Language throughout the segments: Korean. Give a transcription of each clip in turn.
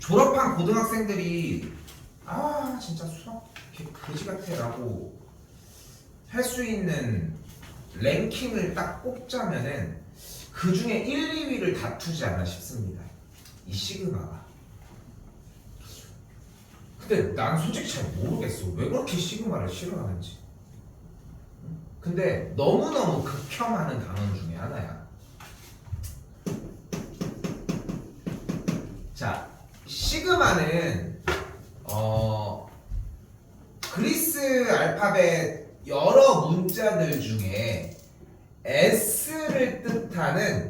졸업한 고등학생들이 아 진짜 수학 그지 같아라고 할 수 있는 랭킹을 딱 꼽자면은 그 중에 1, 2위를 다투지 않나 싶습니다. 이 시그마가. 근데 난 솔직히 잘 모르겠어. 왜 그렇게 시그마를 싫어하는지. 근데 너무너무 극혐하는 단원 중에 하나야. 자, 시그마는 그리스 알파벳 여러 문자들 중에 S를 뜻하는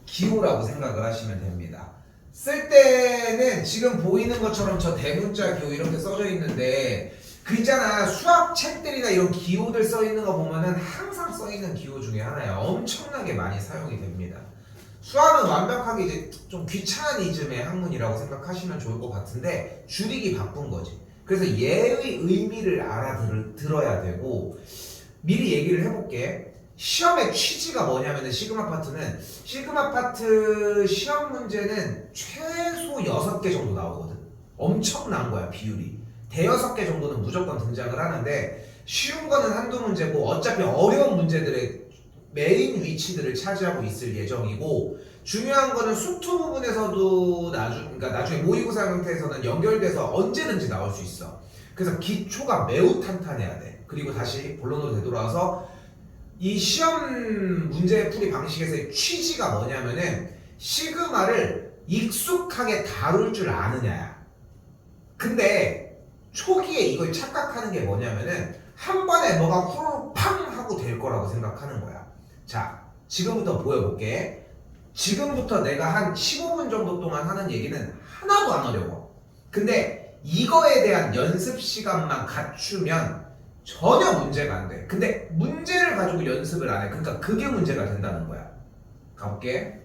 기호라고 생각을 하시면 됩니다. 쓸 때는 지금 보이는 것처럼 저 대문자 기호 이렇게 써져 있는데 그 있잖아 수학 책들이나 이런 기호들 써 있는 거 보면은 항상 써 있는 기호 중에 하나야. 엄청나게 많이 사용이 됩니다. 수학은 완벽하게 이제 좀 귀찮은 이즘의 학문이라고 생각하시면 좋을 것 같은데 줄이기 바쁜 거지. 그래서 얘의 의미를 알아들어야 되고 미리 얘기를 해볼게. 시험의 취지가 뭐냐면은 시그마 파트 시험 문제는 최소 6개 정도 나오거든. 엄청난 거야 비율이. 대여섯 개 정도는 무조건 등장을 하는데 쉬운 거는 한두 문제고 어차피 어려운 문제들의 메인 위치들을 차지하고 있을 예정이고 중요한 거는 수투 부분에서도 그러니까 나중에 모의고사 형태에서는 연결돼서 언제든지 나올 수 있어. 그래서 기초가 매우 탄탄해야 돼. 그리고 다시 본론으로 되돌아와서 이 시험 문제 풀이 방식에서의 취지가 뭐냐면은 시그마를 익숙하게 다룰 줄 아느냐야. 근데 초기에 이걸 착각하는 게 뭐냐면은 한 번에 뭐가 후루룩 팡 하고 될 거라고 생각하는 거야. 자, 지금부터 보여볼게. 지금부터 내가 한 15분 정도 동안 하는 얘기는 하나도 안 어려워. 근데 이거에 대한 연습 시간만 갖추면 전혀 문제가 안 돼. 근데 문제를 가지고 연습을 안 해. 그러니까 그게 문제가 된다는 거야. 가볼게.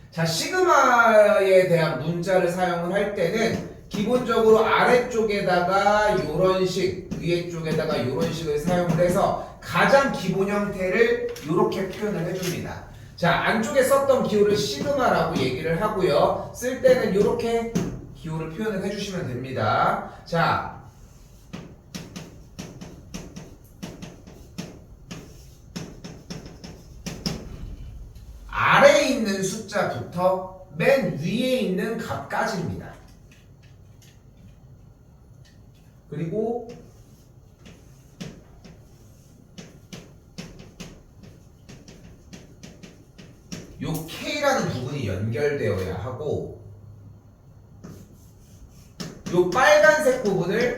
자, 시그마에 대한 문자를 사용을 할 때는 기본적으로 아래쪽에다가 요런 식, 위에 쪽에다가 요런 식을 사용을 해서 가장 기본 형태를 이렇게 표현을 해줍니다. 자, 안쪽에 썼던 기호를 시그마라고 얘기를 하고요. 쓸 때는 이렇게 기호를 표현을 해주시면 됩니다. 자, 아래에 있는 숫자부터 맨 위에 있는 값까지입니다. 그리고 요 K라는 부분이 연결되어야 하고 요 빨간색 부분을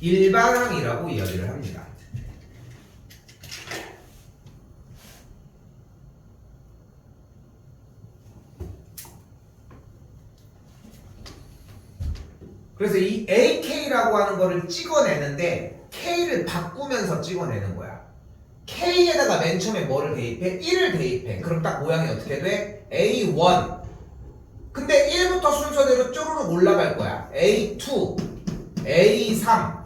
일반항이라고 이야기를 합니다. 그래서 이 AK라고 하는 거를 찍어내는데 K를 바꾸면서 찍어내는 거야. K에다가 맨 처음에 뭐를 대입해? 1을 대입해. 그럼 딱 모양이 어떻게 돼? A1. 근데 1부터 순서대로 쪼르륵 올라갈 거야. A2, A3,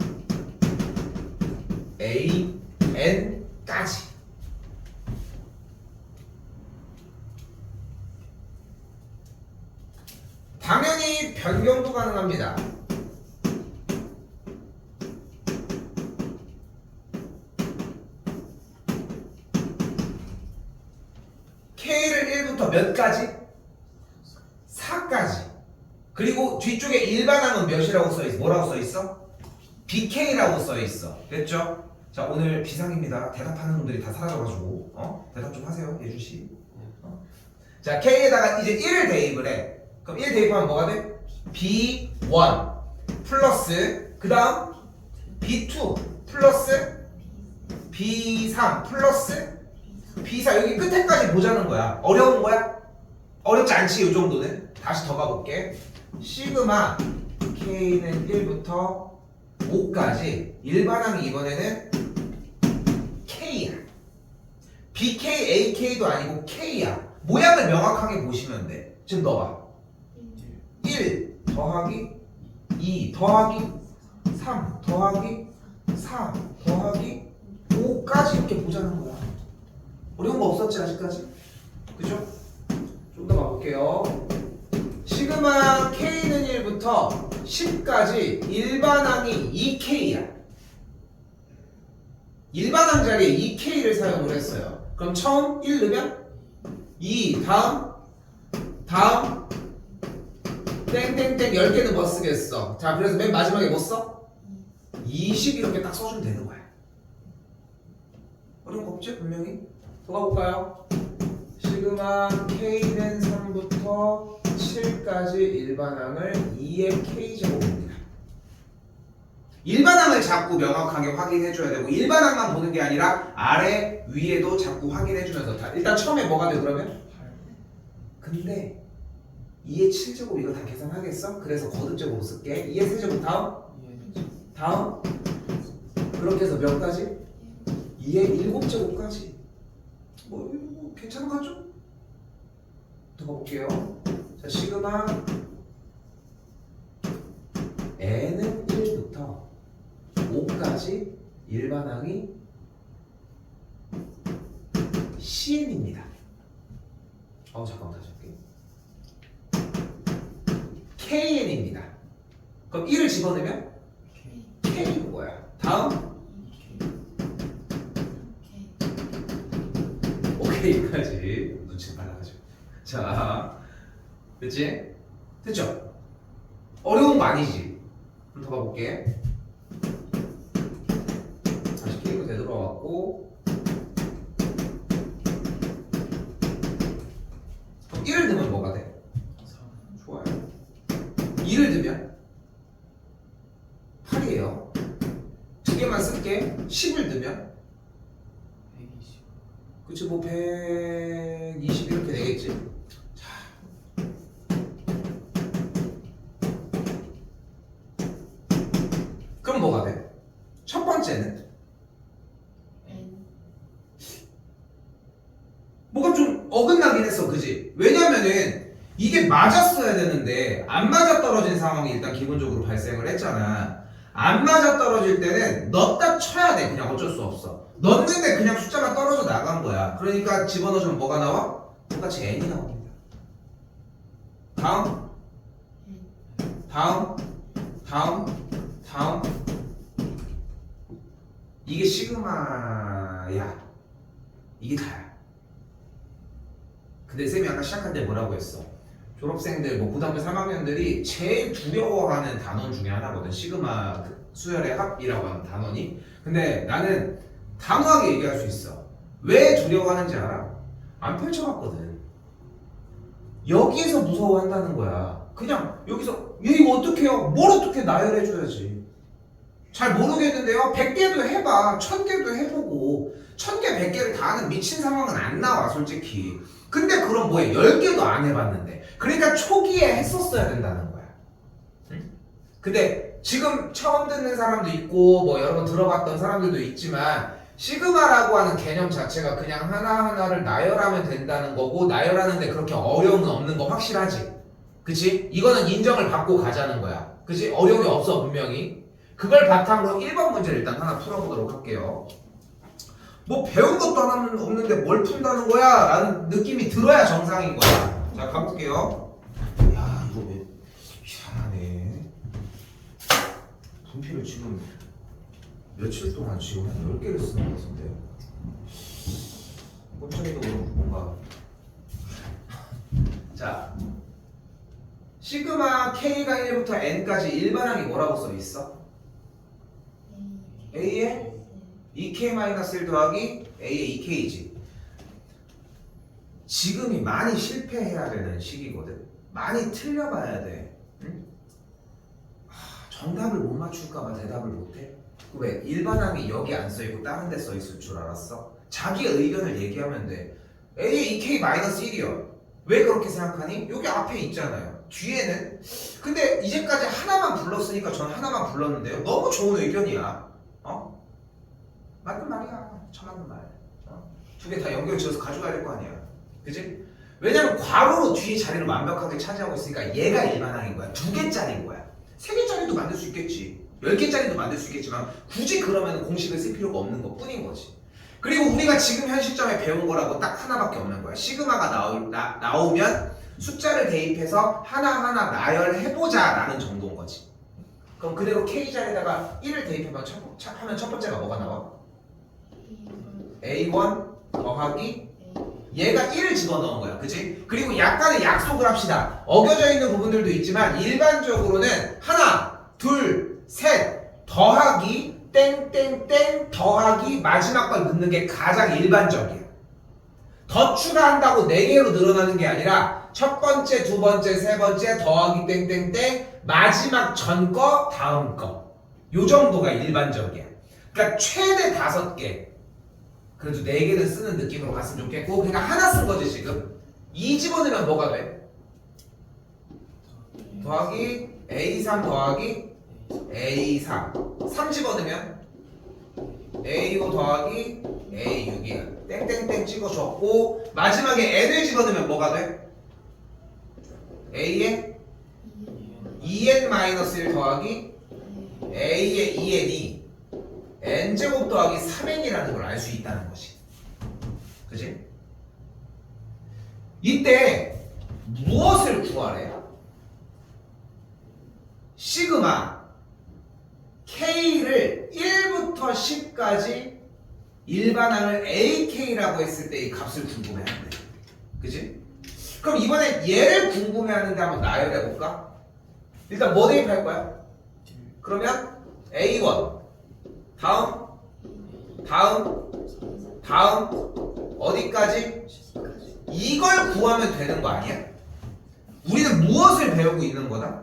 AN까지. 당연히 변경도 가능합니다. K를 1부터 몇 가지? 4까지. 그리고 뒤쪽에 일반항은 몇이라고 써있어? 뭐라고 써있어? BK라고 써있어. 됐죠? 자, 오늘 비상입니다. 대답하는 분들이 다 사라져가지고 대답 좀 하세요, 예준씨. 자, K에다가 이제 1을 대입을 해. 그럼 1 대입하면 뭐가 돼? B1 플러스 그 다음 B2 플러스 B3 플러스 B4 여기 끝에까지 보자는 거야. 어려운 거야? 어렵지 않지 이 정도는. 다시 더 가볼게. 시그마 K는 1부터 5까지 일반항이 이번에는 K야. BK, AK도 아니고 K야. 모양을 명확하게 보시면 돼. 지금 넣어봐. 1 더하기 2 더하기 3 더하기 4 더하기 5까지 이렇게 보자는 거야. 어려운 거 없었지 아직까지? 그죠? 좀 볼게요. 시그마 K는 1부터 10까지 일반항이 2K야. 일반항 자리에 2K를 사용을 했어요. 그럼 처음 1 넣으면 2, 다음 땡땡땡 10개는 뭐 쓰겠어? 자, 그래서 맨 마지막에 뭐 써? 20 이렇게 딱 써주면 되는 거야. 어려운 거 없지? 분명히. 더 가볼까요? 시그마 K는 3부터 7까지 일반항을 2의 K제곱입니다. 일반항을 자꾸 명확하게 확인해줘야 되고 일반항만 보는 게 아니라 아래 위에도 자꾸 확인해주면서 다 일단 처음에 뭐가 돼 그러면? 근데 2의 7제곱 이거 다 계산하겠어? 그래서 거듭제곱 쓸게. 2의 세제곱 다음 그렇게 해서 몇 가지? 2의 7제곱까지 뭐 괜찮은 거 같죠? 더 가볼게요. 자, 시그마 n은 1부터 5까지 일반항이 CN입니다. 잠깐만 다시 할게. KN입니다. 그럼 1을 집어넣으면 K인 거야. 다음 오케이까지 눈치 빨라가지고. 자, 됐지? 됐죠? 어려운 거 아니지? 더 가볼게. 다시 K로 되돌아왔고 그럼 1을 넣으면 뭐가 돼? 좋아요. 2를 넣으면 8이에요. 두 개만 쓸게. 10을 넣으면 120. 그치 뭐 120 이렇게 되겠지. 자, 그럼 뭐가 돼? 첫 번째는 뭐가 좀 어긋나긴 했어, 그지? 왜냐면은 이게 맞았어야 되는데 안 맞아 떨어진 상황이 일단 기본적으로 발생을 했잖아. 안 맞아 떨어질 때는 넣었다 쳐야 돼. 그냥 어쩔 수 없어. 넣었는데 그냥 숫자가 떨어져 나간 거야. 그러니까 집어넣으면 뭐가 나와? 똑같이 n이 나옵니다. 다음 이게 시그마야. 이게 다야. 근데 쌤이 아까 시작할 때 뭐라고 했어? 졸업생들, 뭐 고등학교 3학년들이 제일 두려워하는 단원 중에 하나거든. 시그마 수열의 합이라고 하는 단원이. 근데 나는 단호하게 얘기할 수 있어. 왜 두려워하는지 알아? 안 펼쳐봤거든. 여기에서 무서워한다는 거야. 그냥 여기서 얘 이거 어떻게 해요? 뭘 어떻게 나열해줘야지. 잘 모르겠는데요. 100개도 해봐. 1000개도 해보고 1000개, 100개를 다 하는 미친 상황은 안 나와 솔직히. 근데 그럼 뭐해? 10개도 안 해봤는데. 그러니까 초기에 했었어야 된다는 거야. 응? 근데 지금 처음 듣는 사람도 있고 뭐 여러 번 들어봤던 사람들도 있지만 시그마라고 하는 개념 자체가 그냥 하나하나를 나열하면 된다는 거고 나열하는데 그렇게 어려움은 없는 거 확실하지? 그치? 이거는 인정을 받고 가자는 거야. 그치? 어려움이 없어 분명히. 그걸 바탕으로 1번 문제를 일단 하나 풀어보도록 할게요. 뭐 배운 것도 하나는 없는데 뭘 푼다는 거야? 라는 느낌이 들어야 정상인 거야. 자, 가볼게요. 야, 이거 왜 이상하네. 분필을 지금 며칠 동안 지금 한 10개를 쓰는 것 같은데. 꼼짝이도 그렇고 뭔가. 자, 시그마 K가 1부터 N까지 일반항이 뭐라고 써있어? A에 2K-1 더하기 A의 2K지. 지금이 많이 실패해야 되는 시기거든. 많이 틀려봐야 돼. 응? 정답을 못 맞출까봐 대답을 못해? 왜? 일반항이 여기 안 써있고 다른 데 써있을 줄 알았어? 자기의 의견을 얘기하면 돼. A의 2K-1이요. 왜 그렇게 생각하니? 여기 앞에 있잖아요. 뒤에는? 근데 이제까지 하나만 불렀으니까 전 하나만 불렀는데요. 너무 좋은 의견이야. 맞는 말이야. 참맞는 말. 두 개 다 연결 지어서 가져가야 될 거 아니야. 그치? 왜냐면 괄호로 뒤에 자리를 완벽하게 차지하고 있으니까 얘가 일반항인 거야. 2개짜리인 거야. 3개짜리도 만들 수 있겠지. 10개짜리도 만들 수 있겠지만 굳이 그러면 공식을 쓸 필요가 없는 것 뿐인 거지. 그리고 우리가 지금 현 시점에 배운 거라고 딱 하나밖에 없는 거야. 시그마가 나오면 숫자를 대입해서 하나하나 나열해보자 라는 정도인 거지. 그럼 그대로 K자리에다가 1을 대입하면 첫 번째가 뭐가 나와? A1 더하기 얘가 1을 집어넣은 거야. 그치? 그리고 약간의 약속을 합시다. 어겨져 있는 부분들도 있지만 일반적으로는 하나, 둘, 셋 더하기 땡땡땡 더하기 마지막 걸 넣는 게 가장 일반적이야. 더 추가한다고 4개로 늘어나는 게 아니라 첫 번째, 두 번째, 세 번째 더하기 땡땡땡 마지막 전 거, 다음 거. 요 정도가 일반적이야. 그러니까 최대 5개. 그래도 4개는 쓰는 느낌으로 갔으면 좋겠고 그러니까 하나 쓴 거지 지금. 2 집어넣으면 뭐가 돼? 더하기 A3 더하기 A4 3 집어넣으면 A5 더하기 A6이야. 땡땡땡 찍어줬고 마지막에 N을 집어넣으면 뭐가 돼? A에 2n-1 더하기 A에 2n이 n제곱 더하기 3n이라는 걸 알 수 있다는 것이. 그치? 이때 무엇을 구하래? 시그마 K를 1부터 10까지 일반항을 AK라고 했을 때 이 값을 궁금해하는 거야. 그치? 그럼 이번에 얘를 궁금해하는데 한번 나열해볼까? 일단 뭐 대입할 거야? 그러면 A1 다음 어디까지? 이걸 구하면 되는 거 아니야? 우리는 무엇을 배우고 있는 거다?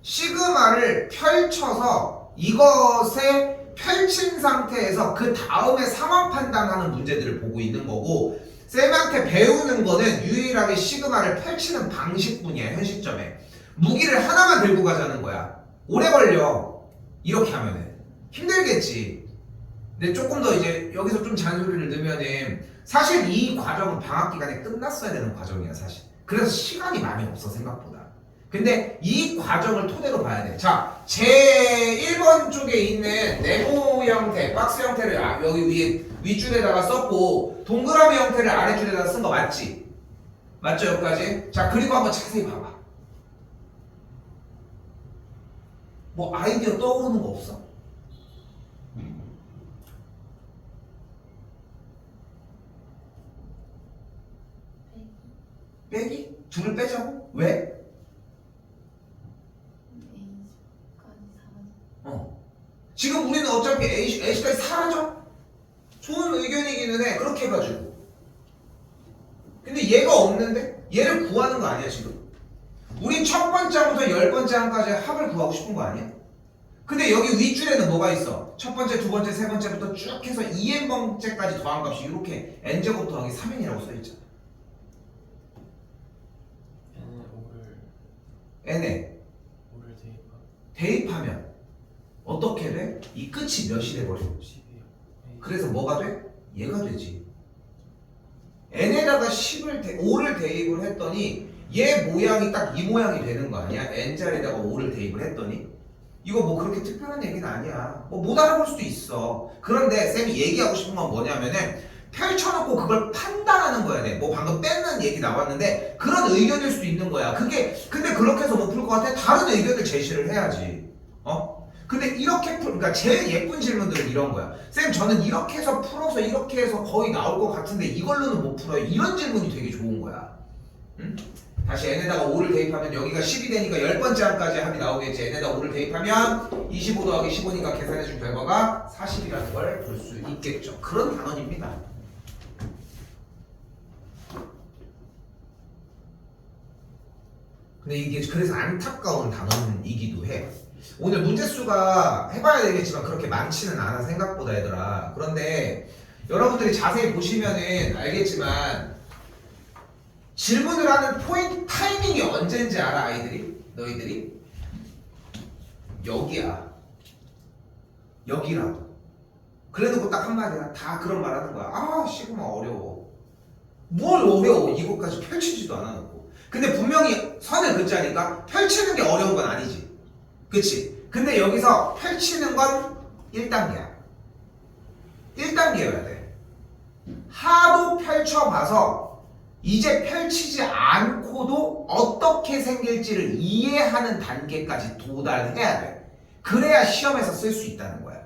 시그마를 펼쳐서 이것에 펼친 상태에서 그 다음에 상황 판단하는 문제들을 보고 있는 거고 쌤한테 배우는 거는 유일하게 시그마를 펼치는 방식뿐이야. 현 시점에 무기를 하나만 들고 가자는 거야. 오래 걸려. 이렇게 하면은 힘들겠지. 근데 조금 더 이제 여기서 좀 잔소리를 넣으면은 사실 이 과정은 방학 기간에 끝났어야 되는 과정이야 사실. 그래서 시간이 많이 없어 생각보다. 근데 이 과정을 토대로 봐야 돼. 자, 제 1번 쪽에 있는 네모 형태, 박스 형태를 여기 위에 윗줄에다가 썼고 동그라미 형태를 아래줄에다가 쓴 거 맞지? 맞죠 여기까지? 자, 그리고 한번 자세히 봐봐. 뭐 아이디어 떠오르는 거 없어? 빼기? 둘을 빼자고? 왜? 지금 우리는 어차피 A까지 사라져? 좋은 의견이기는 해. 그렇게 해가지고. 근데 얘가 없는데? 얘를 구하는 거 아니야 지금? 우린 첫 번째부터 10번째 항까지 합을 구하고 싶은 거 아니야? 근데 여기 윗줄에는 뭐가 있어? 첫 번째, 두 번째, 세 번째부터 쭉 해서 2n번째까지 더한 값이 이렇게 n제곱 더하기 3n이라고 써있잖아. n에 5를 대입하면 어떻게 돼? 이 끝이 몇이 돼버려? 10이요. 그래서 뭐가 돼? 얘가 되지. n에다가 5를 대입을 했더니 얘 모양이 딱 이 모양이 되는 거 아니야? n자리에다가 5를 대입을 했더니 이거 뭐 그렇게 특별한 얘기는 아니야. 뭐 못 알아볼 수도 있어. 그런데 쌤이 얘기하고 싶은 건 뭐냐면은 펼쳐놓고 그걸 판단하는 거야. 뭐 방금 뺏는 얘기 나왔는데 그런 의견일 수도 있는 거야. 그게 근데 그렇게 해서 못 풀 것 같아? 다른 의견을 제시를 해야지. 근데 이렇게 그러니까 제일 예쁜 질문들은 이런 거야. 쌤 저는 이렇게 해서 풀어서 이렇게 해서 거의 나올 것 같은데 이걸로는 못 풀어요. 이런 질문이 되게 좋은 거야. 응? 다시 n에다가 5를 대입하면 여기가 10이 되니까 10번째 항까지 합이 나오겠지. n에다가 5를 대입하면 25 더하기 15니까 계산해준 결과가 40이라는 걸 볼 수 있겠죠. 그런 단원입니다. 근데 이게 그래서 안타까운 단원이기도 해. 오늘 문제수가 해봐야 되겠지만 그렇게 많지는 않아 생각보다 얘들아. 그런데 여러분들이 자세히 보시면은 알겠지만 질문을 하는 포인트 타이밍이 언제인지 알아 아이들이? 너희들이? 여기야. 여기라고. 그래놓고 딱 한마디야. 다 그런 말 하는 거야. 아 시그마 어려워. 뭘 어려워. 이것까지 펼치지도 않아놓고. 근데 분명히 선을 긋자니까 펼치는 게 어려운 건 아니지. 그치? 근데 여기서 펼치는 건 1단계야. 1단계여야 돼. 하도 펼쳐봐서 이제 펼치지 않고도 어떻게 생길지를 이해하는 단계까지 도달해야 돼. 그래야 시험에서 쓸 수 있다는 거야.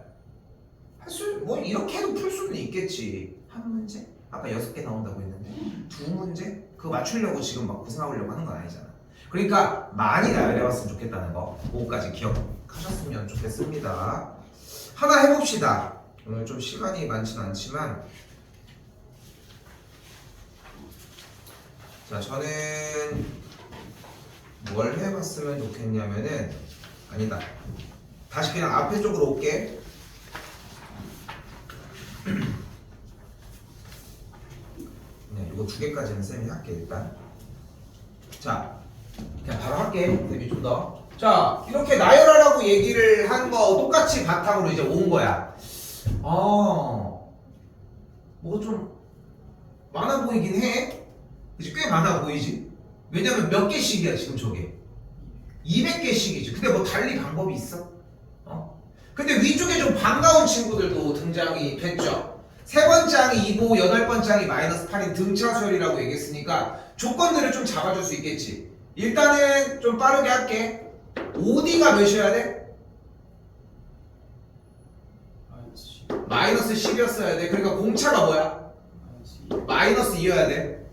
뭐 이렇게 해도 풀 수는 있겠지. 한 문제? 아까 6개 나온다고 했는데 2문제? 그거 맞추려고 지금 막 고생하려고 하는 건 아니잖아. 그러니까 많이 나열해봤으면 좋겠다는 거, 그거까지 기억하셨으면 좋겠습니다. 하나 해봅시다. 오늘 좀 시간이 많지는 않지만, 자, 저는 뭘 해봤으면 좋겠냐면은, 아니다, 다시 그냥 앞에 쪽으로 올게. 네, 이거 2개까지는 쌤이 할게. 일단 자, 그냥 바로 할게. 쌤이 좀 더. 자, 이렇게 나열하라고 얘기를 한 거 똑같이 바탕으로 이제 온 거야. 뭐가 좀 많아 보이긴 해. 그치? 꽤 많아 보이지? 왜냐면 몇 개씩이야 지금 저게? 200개씩이지. 근데 뭐 달리 방법이 있어? 근데 위쪽에 좀 반가운 친구들도 등장이 됐죠. 3번째 항이 2고 8번째 항이 -8인 등차수열이라고 얘기했으니까 조건들을 좀 잡아줄 수 있겠지. 일단은 좀 빠르게 할게. OD가 몇이어야 돼? -10이었어야 돼. 그러니까 공차가 뭐야? -2여야 돼.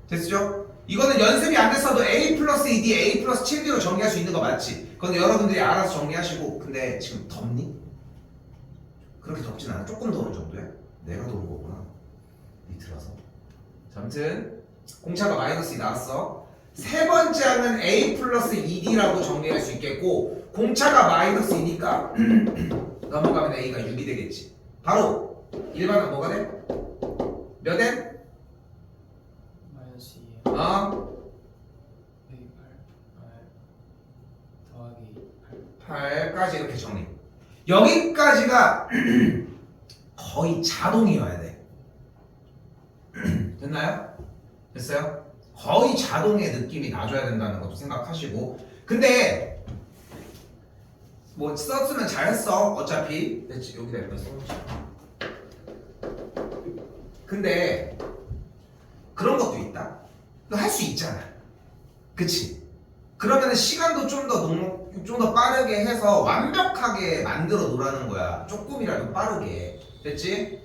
됐죠? 이거는 연습이 안 됐어도 A 플러스 2D, A 플러스 7D로 정리할 수 있는 거 맞지? 그건 여러분들이 알아서 정리하시고. 근데 지금 덥니? 그렇게 덥진 않아. 조금 더운 정도야. 내가 더운 거구나. 밑으로서. 아무튼 공차가 -2 나왔어. 3번째 항은 A 플러스 2D라고 정리할 수 있겠고, 공차가 -2니까 넘어가면 A가 6이 되겠지. 바로 1반은 뭐가 돼? 몇 N? -2 8까지 이렇게 정리. 여기까지가 거의 자동이어야 돼. 됐나요? 됐어요? 거의 자동의 느낌이 나줘야 된다는 것도 생각하시고. 근데 뭐 썼으면 잘했어. 어차피 됐지. 여기다 이렇게 써놓자. 근데 그런 것도 있다. 너 할 수 있잖아. 그치? 그러면 시간도 좀 더 빠르게 해서 완벽하게 만들어 놓으라는 거야. 조금이라도 빠르게. 됐지?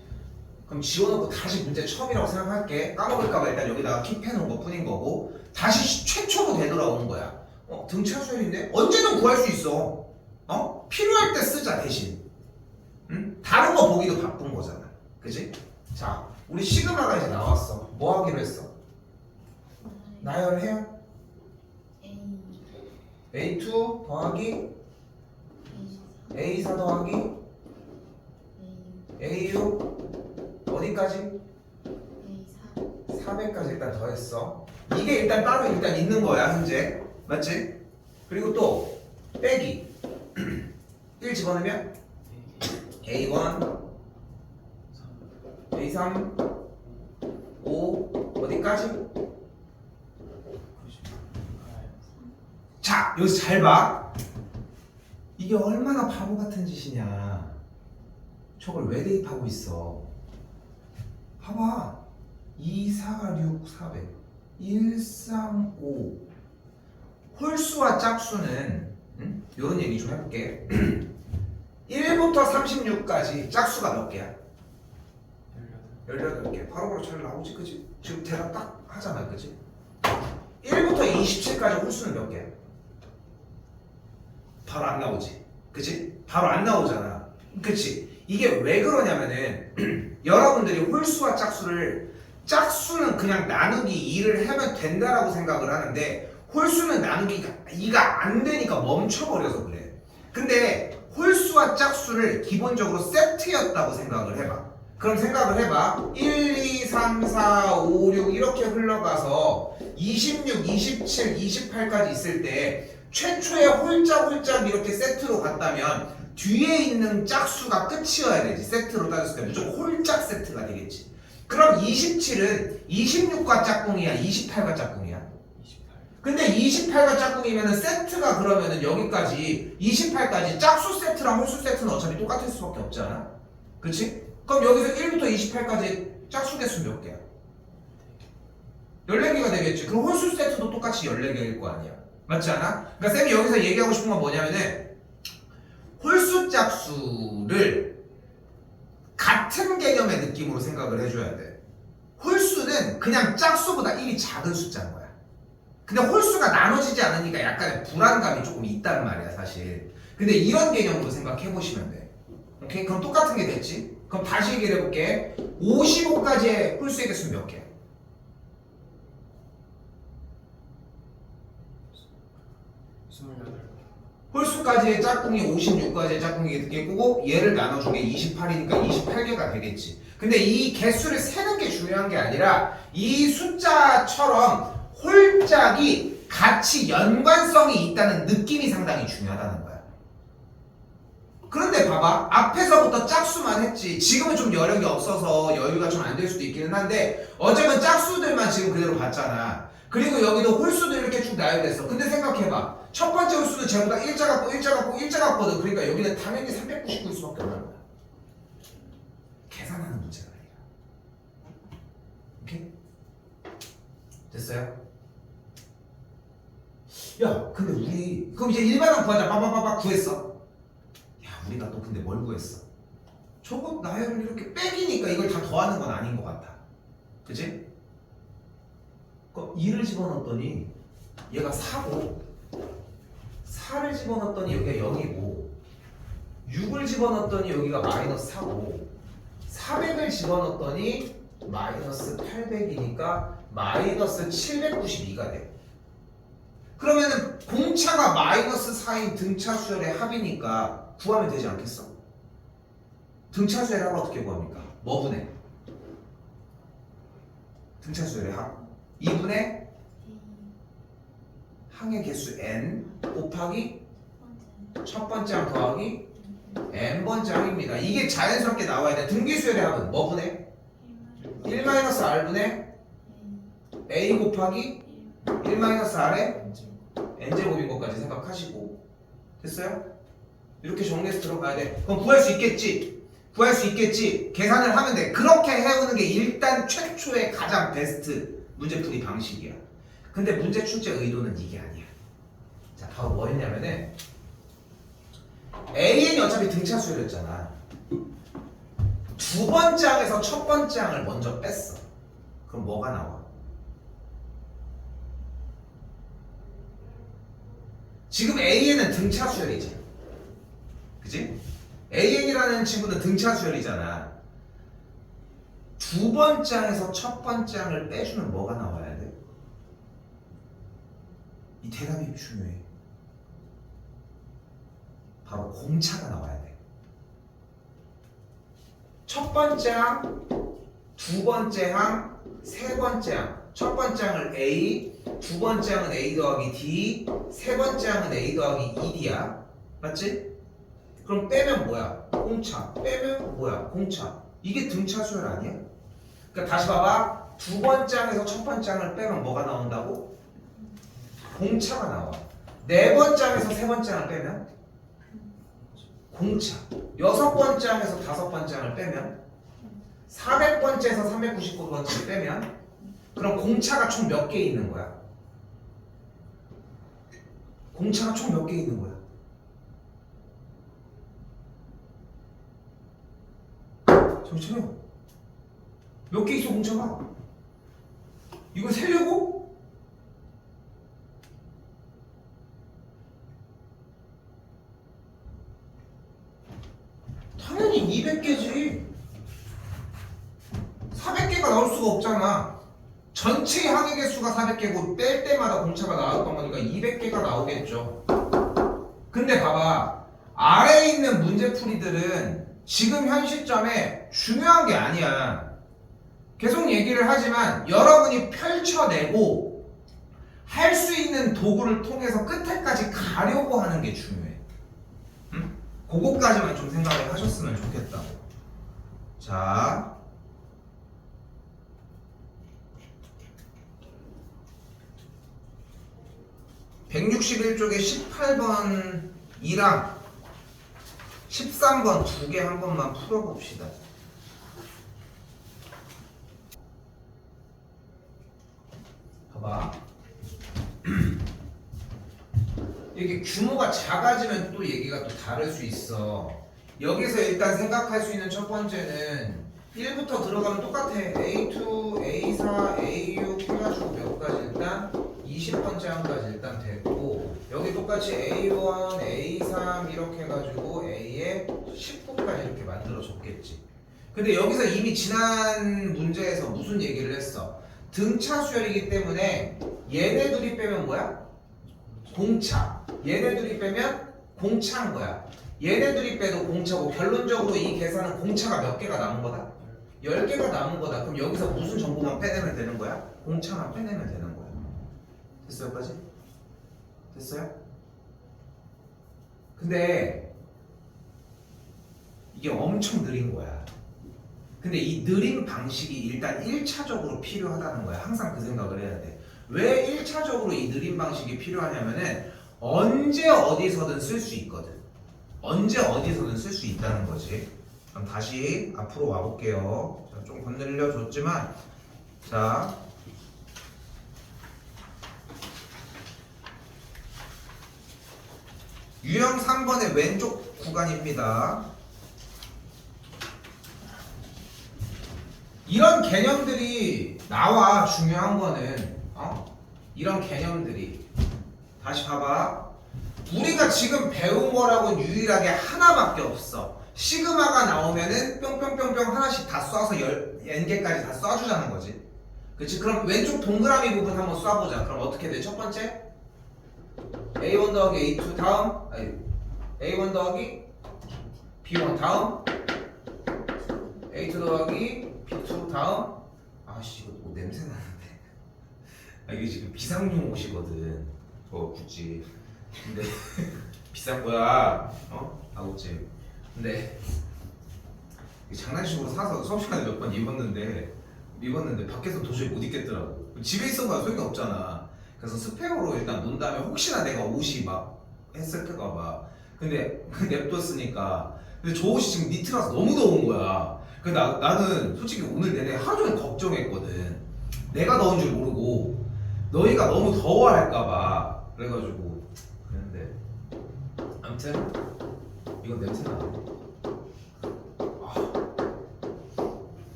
그럼 지워놓고 다시 문제 처음이라고 생각할게. 까먹을까봐 일단 여기다가 킵해놓은 것 뿐인 거고, 다시 최초로 되돌아오는 거야. 등차수열인데? 언제든 구할 수 있어. 필요할 때 쓰자 대신. 응? 다른 거 보기도 바쁜 거잖아. 그치? 자, 우리 시그마가 이제 나왔어. 뭐 하기로 했어? 나열해요? A2 더하기 A4 더하기 A6 어디까지? 400까지 일단 더했어. 이게 일단 따로 일단 있는 거야 현재. 맞지? 그리고 또 빼기 1 집어넣으면 A1 A3 5 어디까지? 자, 여기서 잘 봐. 이게 얼마나 바보 같은 짓이냐. 저걸 왜 대입하고 있어? 봐봐. 2, 4가 6, 400. 1, 3, 5. 홀수와 짝수는 요런 얘기 좀 해볼게. 1부터 36까지 짝수가 몇 개야? 18개. 바로바로 잘 나오지, 그치? 지금 대답 딱 하잖아, 그치? 1부터 27까지 홀수는 몇 개야? 바로 안 나오지, 그치? 바로 안 나오잖아, 그치? 이게 왜 그러냐면은 여러분들이 홀수와 짝수는 그냥 나누기 2를 하면 된다라고 생각을 하는데, 홀수는 나누기 2가 안 되니까 멈춰버려서 그래. 근데 홀수와 짝수를 기본적으로 세트였다고 생각을 해봐. 그럼 생각을 해봐. 1, 2, 3, 4, 5, 6 이렇게 흘러가서 26, 27, 28까지 있을 때 최초의 홀짝 이렇게 세트로 갔다면 뒤에 있는 짝수가 끝이어야 되지. 세트로 따졌을 때 무조건 홀짝 세트가 되겠지. 그럼 27은 26과 짝꿍이야, 28과 짝꿍이야? 28. 근데 28과 짝꿍이면은 세트가 그러면은 여기까지 28까지 짝수 세트랑 홀수 세트는 어차피 똑같을 수밖에 없잖아. 그치? 그럼 여기서 1부터 28까지 짝수 개수 몇 개야? 14개가 되겠지. 그럼 홀수 세트도 똑같이 14개일 거 아니야. 맞지 않아? 그러니까 쌤이 여기서 얘기하고 싶은 건 뭐냐면은 홀수 짝수를 같은 개념의 느낌으로 생각을 해줘야 돼. 홀수는 그냥 짝수보다 1이 작은 숫자인 거야. 근데 홀수가 나눠지지 않으니까 약간의 불안감이 조금 있단 말이야, 사실. 근데 이런 개념으로 생각해 보시면 돼. 오케이? 그럼 똑같은 게 됐지? 그럼 다시 얘기를 해볼게. 55까지의 홀수의 개수는 몇 개? 28. 홀수까지의 짝꿍이 56까지의 짝꿍이겠고 얘를 나눠준 게 28이니까 28개가 되겠지. 근데 이 개수를 세는 게 중요한 게 아니라 이 숫자처럼 홀짝이 같이 연관성이 있다는 느낌이 상당히 중요하다는 거야. 그런데 봐봐. 앞에서부터 짝수만 했지. 지금은 좀 여력이 없어서 여유가 좀 안 될 수도 있기는 한데 어쩌면 짝수들만 지금 그대로 봤잖아. 그리고 여기도 홀수도 이렇게 쭉 나열됐어. 근데 생각해봐. 첫 번째 홀수는 전부 다 일자 같거든. 그러니까 여기는 당연히 399일 수밖에 없는 거야. 계산하는 문제가 아니야. 오케이? 됐어요? 야, 근데 우리 그럼 이제 일반항 구하자. 빠바바바 구했어. 야, 우리가 또 근데 뭘 구했어? 저거 나열을 이렇게 빼기니까 이걸 다 더하는 건 아닌 것 같아. 그치? 2를 집어넣었더니 얘가 4고 4를 집어넣었더니 여기가 0이고 6을 집어넣었더니 여기가 마이너스 4고 400을 집어넣었더니 마이너스 800이니까 마이너스 792가 돼. 그러면은 공차가 마이너스 4인 등차 수열의 합이니까 구하면 되지 않겠어? 등차 수열의 합을 어떻게 구합니까? 뭐 분해? 등차 수열의 합 2분의 항의 개수 n 곱하기 첫 번째 항 더하기 n번째 항입니다. 이게 자연스럽게 나와야 돼. 등기수열의 합은 뭐 분해? 1-r분의 a 곱하기 1-r의 n제곱인 것까지 생각하시고 됐어요? 이렇게 정리해서 들어가야 돼. 그럼 구할 수 있겠지? 구할 수 있겠지? 계산을 하면 돼. 그렇게 해오는 게 일단 최초의 가장 베스트 문제풀이 방식이야. 근데 문제 출제 의도는 이게 아니야. 자, 바로 뭐 했냐면은 AN이 어차피 등차 수열이었잖아. 두 번째 항에서 첫 번째 항을 먼저 뺐어. 그럼 뭐가 나와? 지금 AN은 등차 수열이지. 그치? AN이라는 친구는 등차 수열이잖아. 두 번째 항에서 첫 번째 항을 빼주면 뭐가 나와야 돼? 이 대답이 중요해. 바로 공차가 나와야 돼. 첫 번째 항, 두 번째 항, 세 번째 항. 첫 번째 항을 A, 두 번째 항은 A 더하기 D, 세 번째 항은 A 더하기 2D야. 맞지? 그럼 빼면 뭐야? 공차. 빼면 뭐야? 공차. 이게 등차 수열 아니야? 그러니까 다시 봐봐. 두 번째 항에서 첫 번째 항을 빼면 뭐가 나온다고? 공차가 나와. 네 번째 항에서 세 번째 항을 빼면 공차. 여섯 번째 항에서 다섯 번째 항을 빼면 400번째에서 399번째를 빼면 그럼 공차가 총 몇 개 있는 거야? 공차가 총 몇 개 있는 거야? 잠시만요. 몇 개 있어 공차가? 이거 세려고? 당연히 200개지. 400개가 나올 수가 없잖아. 전체 항의 개수가 400개고 뺄 때마다 공차가 나왔던 거니까 200개가 나오겠죠. 근데 봐봐. 아래에 있는 문제풀이들은 지금 현 시점에 중요한 게 아니야. 계속 얘기를 하지만 여러분이 펼쳐내고 할 수 있는 도구를 통해서 끝에까지 가려고 하는 게 중요해. 응? 그거까지만 좀 생각을 하셨으면 좋겠다고. 자, (161쪽에) 18번이랑 13번 두 개 한 번만 풀어봅시다. 이게 규모가 작아지면 또 얘기가 또 다를 수 있어. 여기서 일단 생각할 수 있는 첫 번째는 1부터 들어가면 똑같아. A2, A4, A6 해가지고 몇 가지 일단 20번째 한까지 일단 됐고, 여기 똑같이 A1, A3 이렇게 해가지고 A에 19까지 이렇게 만들어줬겠지. 근데 여기서 이미 지난 문제에서 무슨 얘기를 했어? 등차 수열이기 때문에 얘네 둘이 빼면 뭐야? 공차. 얘네 둘이 빼면 공차인 거야. 얘네 둘이 빼도 공차고, 결론적으로 이 계산은 공차가 몇 개가 남은 거다? 10개가 남은 거다. 그럼 여기서 무슨 정보만 빼내면 되는 거야? 공차만 빼내면 되는 거야. 됐어요, 여기까지? 됐어요? 근데 이게 엄청 느린 거야. 근데 이 느린 방식이 일단 1차적으로 필요하다는 거야. 항상 그 생각을 해야 돼. 왜 1차적으로 이 느린 방식이 필요하냐면은 언제 어디서든 쓸 수 있거든. 언제 어디서든 쓸 수 있다는 거지. 그럼 다시 앞으로 와볼게요. 자, 좀 건드려 줬지만, 자, 유형 3번의 왼쪽 구간입니다. 이런 개념들이 나와. 중요한 거는 이런 개념들이, 다시 봐봐. 우리가 지금 배운 거라고는 유일하게 하나밖에 없어. 시그마가 나오면은 뿅뿅뿅뿅 하나씩 다 쏴서 n개까지 다 쏴주자는 거지. 그치? 그럼 왼쪽 동그라미 부분 한번 쏴보자. 그럼 어떻게 돼? 첫 번째 A1 더하기 A2 다음, 아니, A1 더하기 B1 다음, A2 더하기 B2 다음. 아씨, 이거 뭐 냄새 나는데. 이게 지금 비상용 옷이거든. 굳이. 근데 비싼 거야. 아웃집. 근데 장난식으로 사서 수업 시간에 몇 번 입었는데 밖에서 도저히 못 입겠더라고. 집에 있어봐야 소용이 없잖아. 그래서 스페어로 일단 논 다음에 혹시나 내가 옷이 막 했을까 봐. 근데 냅뒀으니까. 근데 저 옷이 지금 니트라서 너무 더운 거야. 근데 나는 솔직히 오늘 내내 하루 종일 걱정했거든. 내가 더운 줄 모르고 너희가 너무 더워할까 봐. 그래가지고 그랬는데 아무튼 이건 냄새나.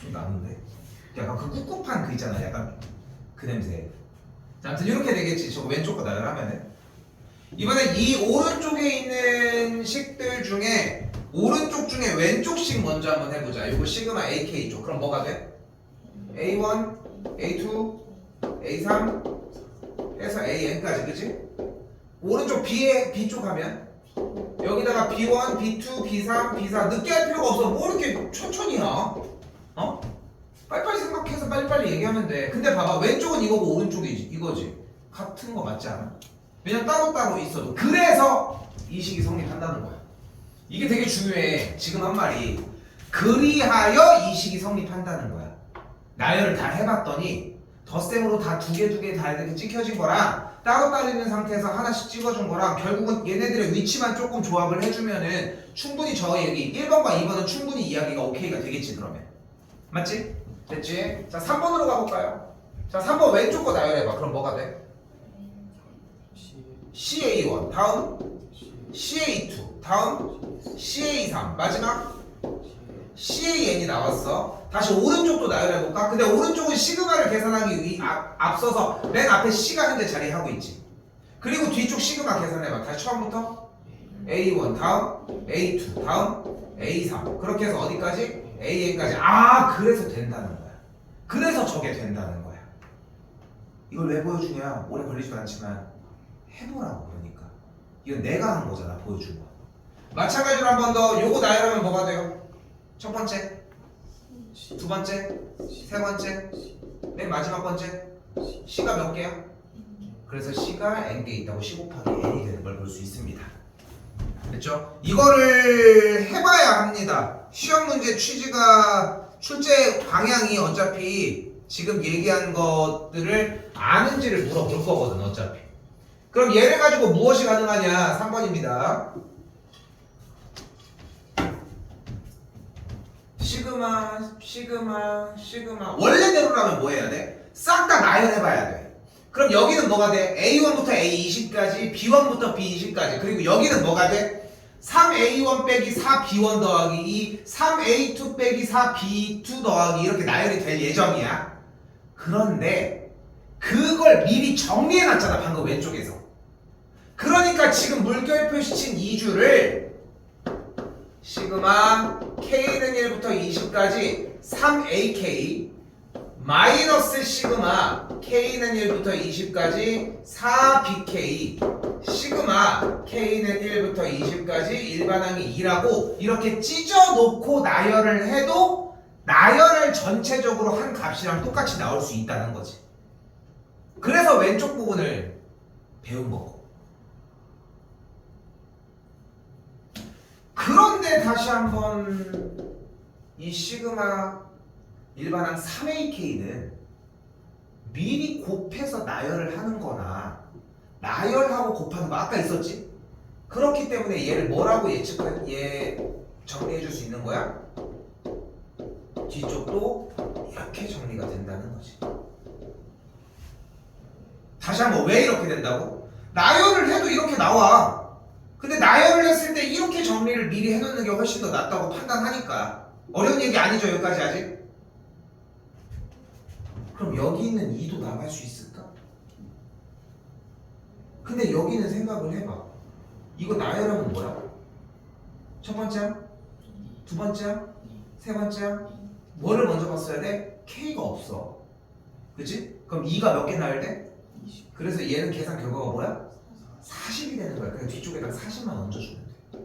좀 나는데? 약간 그 꿉꿉한 그 있잖아. 약간 그 냄새. 아무튼 이렇게 되겠지. 저거 왼쪽 거 나열하면은. 이번엔 이 오른쪽에 있는 식들 중에 오른쪽 중에 왼쪽식 먼저 한번 해보자. 이거 시그마 AK 쪽. 그럼 뭐가 돼? A1, A2, A3 해서 AN까지, 그치? 오른쪽 B쪽 하면 여기다가 B1, B2, B3, B4 늦게 할 필요가 없어. 뭐 이렇게 천천히 하? 빨리빨리 생각해서 빨리빨리 얘기하면 돼. 근데 봐봐, 왼쪽은 이거고 오른쪽이 이거지. 같은 거 맞지 않아? 왜냐면 따로따로 있어도. 그래서 이 식이 성립한다는 거야. 이게 되게 중요해. 지금 한 말이 그리하여 이 식이 성립한다는 거야. 나열을 다 해봤더니 덧셈으로 다 두 개 다 이렇게 찍혀진 거랑 따로따로 있는 상태에서 하나씩 찍어준 거랑 결국은 얘네들의 위치만 조금 조합을 해주면은 충분히 저 얘기 1번과 2번은 충분히 이야기가 오케이가 되겠지. 그러면 맞지? 됐지? 자, 3번으로 가볼까요? 자, 3번 왼쪽 거 나열해봐. 그럼 뭐가 돼? CA1 다음 CA2 다음 CA3 마지막 CAN이 나왔어. 다시 오른쪽도 나열해볼까? 근데 오른쪽은 시그마를 계산하기 앞서서 맨 앞에 C가 현재 자리하고 있지. 그리고 뒤쪽 시그마 계산해봐. 다시 처음부터 A1 다음 A2 다음 A3 그렇게 해서 어디까지? AN까지. 그래서 된다는 거야. 그래서 저게 된다는 거야. 이걸 왜 보여주냐? 오래 걸리지도 않지만 해보라고. 그러니까 이건 내가 한 거잖아. 보여준 거. 마찬가지로 한 번 더 요거 나열하면 뭐가 돼요? 첫 번째, 두 번째, 세 번째, 맨 마지막 번째. C가 몇 개야? 그래서 C가 N개 있다고 C 곱하기 N이 되는 걸 볼 수 있습니다. 됐죠? 이거를 해봐야 합니다. 시험 문제 취지가, 출제 방향이 어차피 지금 얘기한 것들을 아는지를 물어볼 거거든 어차피. 그럼 얘를 가지고 무엇이 가능하냐? 3번입니다. 시그마 원래대로라면 뭐 해야 돼? 싹 다 나열해봐야 돼. 그럼 여기는 뭐가 돼? A1부터 A20까지, B1부터 B20까지. 그리고 여기는 뭐가 돼? 3A1 빼기 4B1 더하기 2, 3A2 빼기 4B2 더하기 이렇게 나열이 될 예정이야. 그런데 그걸 미리 정리해놨잖아, 방금 왼쪽에서. 그러니까 지금 물결 표시친 2주를 시그마 K는 1부터 20까지 3AK 마이너스 시그마 K는 1부터 20까지 4BK 시그마 K는 1부터 20까지 일반항이 2라고 이렇게 찢어놓고 나열을 해도 나열을 전체적으로 한 값이랑 똑같이 나올 수 있다는 거지. 그래서 왼쪽 부분을 배운 거고. 그런데 다시 한번 이 시그마 일반항 3AK는 미리 곱해서 나열을 하는 거나 나열하고 곱하는 거 아까 있었지? 그렇기 때문에 얘를 뭐라고 정리해 줄 수 있는 거야? 뒤쪽도 이렇게 정리가 된다는 거지. 다시 한번 왜 이렇게 된다고? 나열을 해도 이렇게 나와. 근데 나열을 했을 때 이렇게 정리를 미리 해놓는 게 훨씬 더 낫다고 판단하니까. 어려운 얘기 아니죠, 여기까지 아직? 그럼 여기 있는 2도 나갈 수 있을까? 근데 여기는 생각을 해봐. 이거 나열하면 뭐야? 첫 번째 항? 두 번째 항? 세 번째 항? 뭐를 먼저 봤어야 돼? K가 없어. 그치? 그럼 2가 몇 개 나열돼? 20. 그래서 얘는 계산 결과가 뭐야? 40이 되는 거야. 그냥 뒤쪽에다 40만 얹어주면 돼.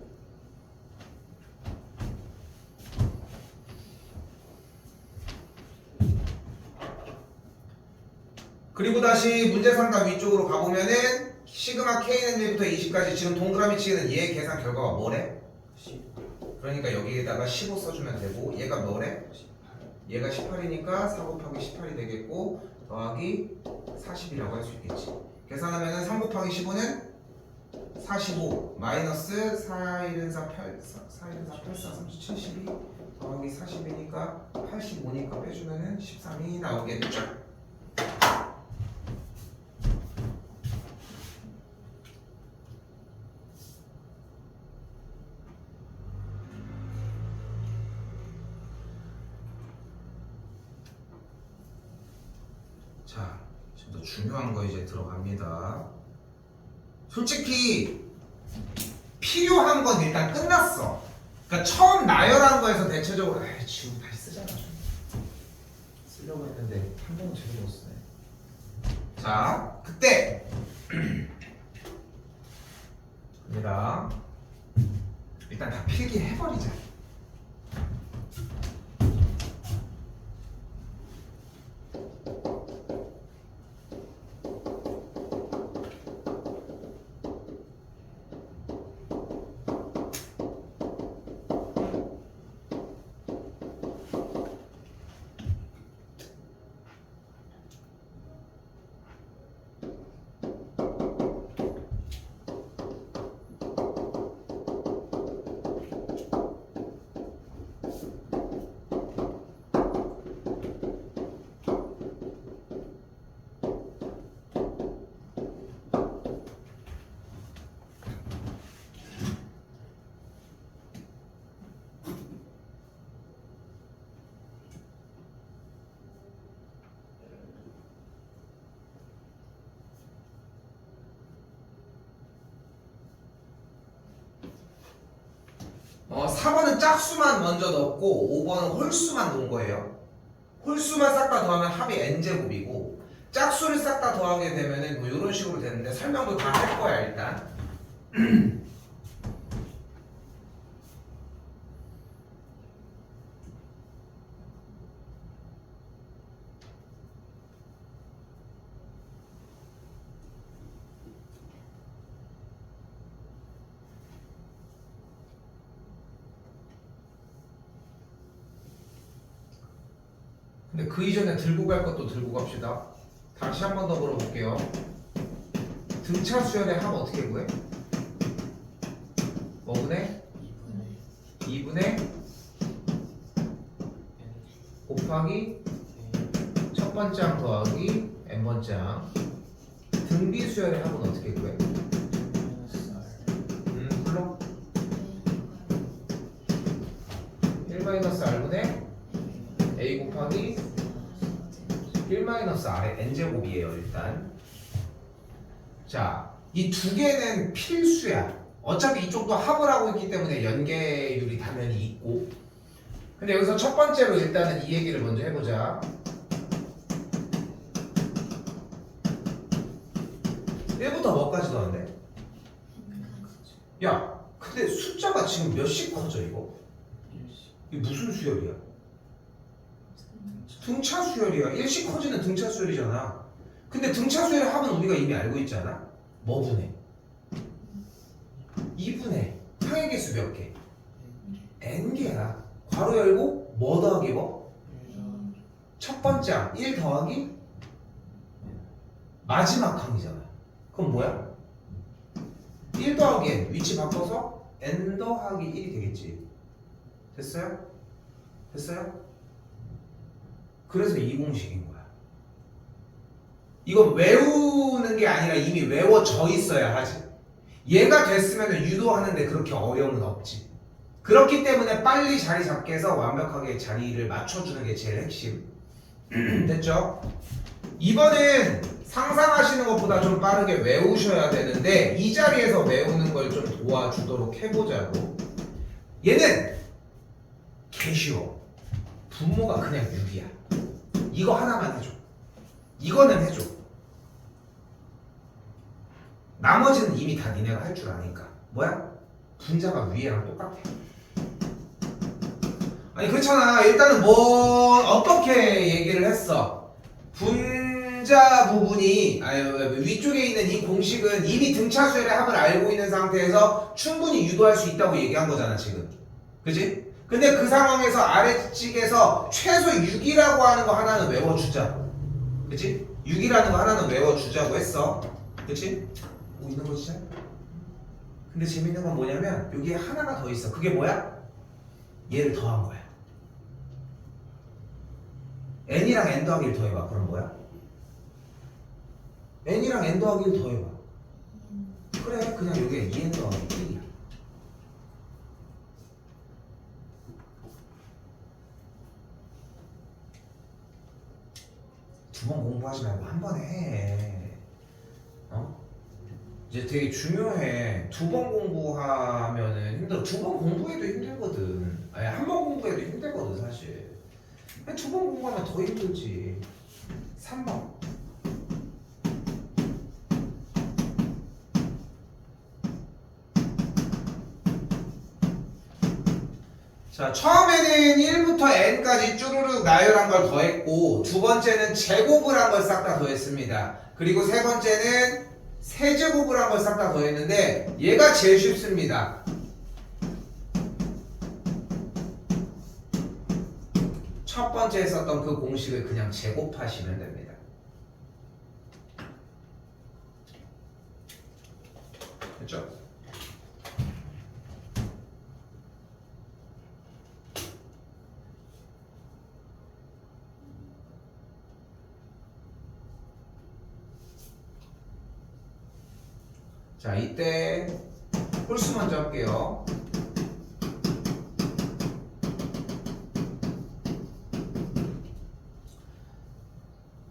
그리고 다시 문제 상담 위쪽으로 가보면은 시그마 K는 1부터 20까지 지금 동그라미 치는 얘 계산 결과가 뭐래? 10. 그러니까 여기에다가 15 써주면 되고 얘가 뭐래? 18. 얘가 18이니까 4 곱하기 18이 되겠고 더하기 40이라고 할 수 있겠지. 계산하면은 3 곱하기 15는 45 마이너스 4, 1은 4, 8, 4, 1은 4, 8, 4, 30, 72 더하기 40이니까 85니까 빼주면은 13이 나오겠죠. 자, 지금 더 중요한 거 이제 들어갑니다. 솔직히 필요한 건 일단 끝났어. 그러니까 처음 나열한 거에서 대체적으로 지금 다시 쓰잖아. 쓰려고 했는데 한 번은 제대로 못 쓰네. 자, 그때 갑니다. 일단 다 필기해버리자. 어, 4번은 짝수만 먼저 넣고 5번은 홀수만 놓은 거예요. 홀수만 싹 다 더하면 합이 n제곱이고 짝수를 싹 다 더하게 되면은 뭐 이런 식으로 되는데 설명도 다 할 거야 일단. 근데 그 이전에 들고 갈 것도 들고 갑시다. 다시 한 번 더 물어볼게요. 등차 수열의 합 어떻게 구해? 뭐분의? 2분의 곱하기 첫 번째 항 더하기 n번째 항 등비수열의 합은 어떻게 구해? 불러? 1-r분의 a 곱하기 1-r의 n제곱이에요 일단. 자, 이 두 개는 필수야. 어차피 이쪽도 합을 하고 있기 때문에 연계율이 당연히 있고. 근데 여기서 첫 번째로 일단은 이 얘기를 먼저 해보자. 1부터 뭐까지 더하는데? 야, 근데 숫자가 지금 몇씩 커져 이거? 이게 무슨 수열이야? 등차 수열이야. 1씩 커지는 등차 수열이잖아. 근데 등차 수열의 합은 우리가 이미 알고 있잖아. 뭐 분해? 2분의 항의 개수 몇 개? n개야. 괄호 열고 뭐 더하기 뭐? 첫 번째 항 1 더하기 마지막 항이잖아. 그럼 뭐야? 1 더하기 n 위치 바꿔서 n 더하기 1이 되겠지. 됐어요? 됐어요? 그래서 이 공식인 거야. 이건 외우는 게 아니라 이미 외워져 있어야 하지. 얘가 됐으면 유도하는데 그렇게 어려움은 없지. 그렇기 때문에 빨리 자리 잡게 해서 완벽하게 자리를 맞춰주는 게 제일 핵심. 됐죠? 이번엔 상상하시는 것보다 좀 빠르게 외우셔야 되는데 이 자리에서 외우는 걸 좀 도와주도록 해보자고. 얘는 개 쉬워. 분모가 그냥 6이야. 이거 하나만 해줘. 이거는 해줘. 나머지는 이미 다 니네가 할 줄 아니까. 뭐야? 분자가 위에랑 똑같아. 아니 그렇잖아. 일단은 뭐 어떻게 얘기를 했어? 분자 부분이 위쪽에 있는 이 공식은 이미 등차수열의 합을 알고 있는 상태에서 충분히 유도할 수 있다고 얘기한 거잖아 지금. 그지? 근데 그 상황에서 아래측에서 최소 6이라고 하는 거 하나는 외워주자. 그치? 6이라는 거 하나는 외워주자고 했어. 그치? 오, 있는 거 진짜? 근데 재밌는 건 뭐냐면 여기에 하나가 더 있어. 그게 뭐야? 얘를 더한 거야. n이랑 n 더하기 1 더해봐. 그럼 뭐야? n이랑 n 더하기 1 더해봐. 그래, 그냥 여기에 2n 더하기 1이야. 두 번 공부하지 말고 한 번에 해. 어? 이제 되게 중요해. 두 번 공부하면은 힘들어. 두 번 공부해도 힘들거든. 아니, 한 번 공부해도 힘들거든, 사실. 두 번 공부하면 더 힘들지. 3번. 자, 처음에는 1부터 n까지 쭈루룩 나열한 걸 더했고, 두 번째는 제곱을 한 걸 싹 다 더했습니다. 그리고 세 번째는 세제곱을 한 걸 싹 다 더했는데 얘가 제일 쉽습니다. 첫 번째에 썼던 그 공식을 그냥 제곱하시면 됩니다. 됐죠? 자, 이때 홀수 먼저 할게요.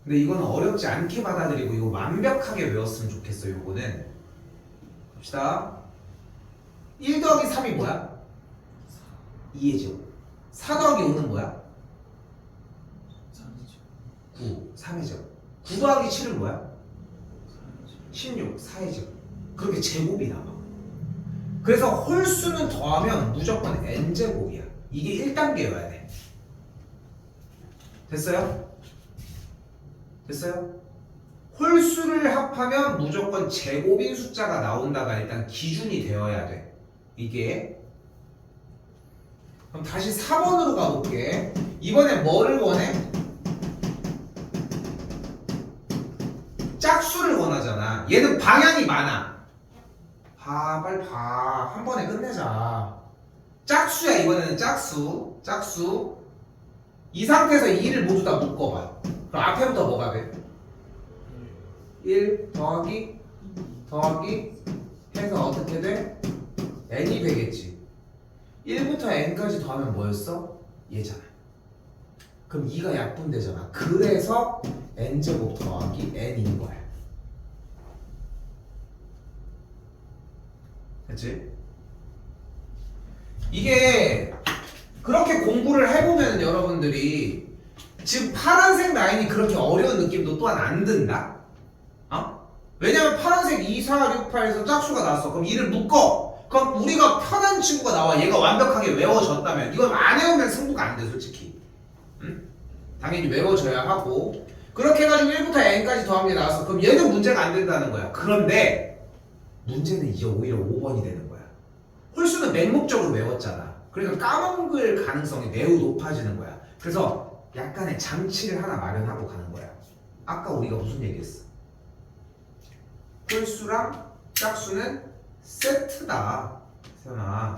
근데 이거는 어렵지 않게 받아들이고 이거 완벽하게 외웠으면 좋겠어요. 이거는 봅시다. 1 더하기 3이 뭐야? 2의 4 더하기 5는 뭐야? 9, 3이죠. 9 더하기 7은 뭐야? 16, 4이죠. 그렇게 제곱이 나와. 그래서 홀수는 더하면 무조건 n제곱이야. 이게 1단계여야 돼. 됐어요? 됐어요? 홀수를 합하면 무조건 제곱인 숫자가 나온다가 일단 기준이 되어야 돼. 이게. 그럼 다시 4번으로 가볼게. 이번에 뭐를 원해? 짝수를 원하잖아. 얘는 방향이 많아. 빨리 봐. 한 번에 끝내자. 짝수야. 이번에는 짝수. 이 상태에서 2를 모두 다 묶어봐. 그럼 앞에부터 뭐가 돼? 1 더하기 해서 어떻게 돼? n이 되겠지. 1부터 n까지 더하면 뭐였어? 얘잖아. 그럼 2가 약분되잖아. 그래서 n제곱 더하기 n인 거야. 됐지? 이게 그렇게 공부를 해보면 여러분들이 지금 파란색 라인이 그렇게 어려운 느낌도 또한 안 든다? 어? 왜냐면 파란색 2, 4, 6, 8에서 짝수가 나왔어. 그럼 이를 묶어. 그럼 우리가 편한 친구가 나와. 얘가 완벽하게 외워졌다면 이건 안 외우면 승부가 안 돼 솔직히. 응? 당연히 외워져야 하고 그렇게 해가지고 1부터 n까지 더한 게 나왔어. 그럼 얘는 문제가 안 된다는 거야. 그런데 문제는 이제 오히려 5번이 되는 거야. 홀수는 맹목적으로 외웠잖아. 그러니까 까먹을 가능성이 매우 높아지는 거야. 그래서 약간의 장치를 하나 마련하고 가는 거야. 아까 우리가 무슨 얘기했어? 홀수랑 짝수는 세트다. 세연아,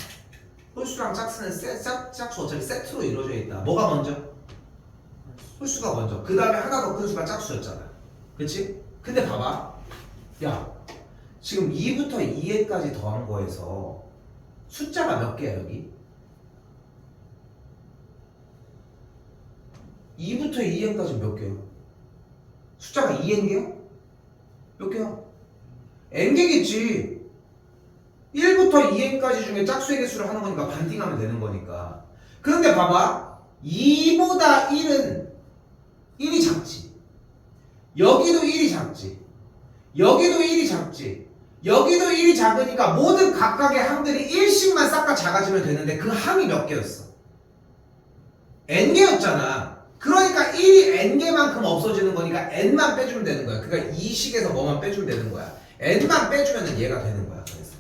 홀수랑 짝수는 짝수 어차피 세트로 이루어져 있다. 뭐가 먼저? 홀수가 먼저. 그 다음에 하나 더 큰 수가 짝수였잖아. 그치? 근데 봐봐. 야, 지금 2부터 2에까지 더한 거에서 숫자가 몇 개야 여기? 2부터 2n까지 몇 개야? 숫자가 2n개야? 몇 개야? n개겠지. 1부터 2n까지 중에 짝수의 개수를 하는 거니까 반띵하면 되는 거니까. 그런데 봐봐. 2보다 1이 작지. 여기도 1이 작지. 여기도 1이 작지. 여기도 1이 작으니까 모든 각각의 항들이 1씩만 싹 다 작아지면 되는데 그 항이 몇 개였어? n개였잖아. 그러니까 1이 n개만큼 없어지는 거니까 n만 빼주면 되는 거야. 그러니까 2식에서 뭐만 빼주면 되는 거야. n만 빼주면 얘가 되는 거야. 그래서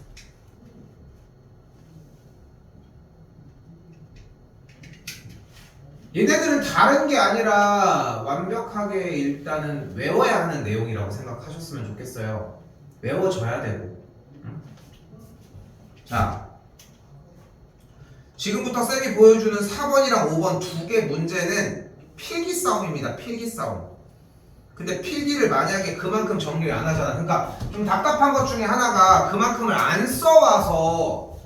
얘네들은 다른 게 아니라 완벽하게 일단은 외워야 하는 내용이라고 생각하셨으면 좋겠어요. 외워져야 되고. 응? 자, 지금부터 쌤이 보여주는 4번이랑 5번 두 개 문제는 필기 싸움입니다. 필기 싸움. 근데 필기를 만약에 그만큼 정리를 안 하잖아. 그러니까 좀 답답한 것 중에 하나가 그만큼을 안 써와서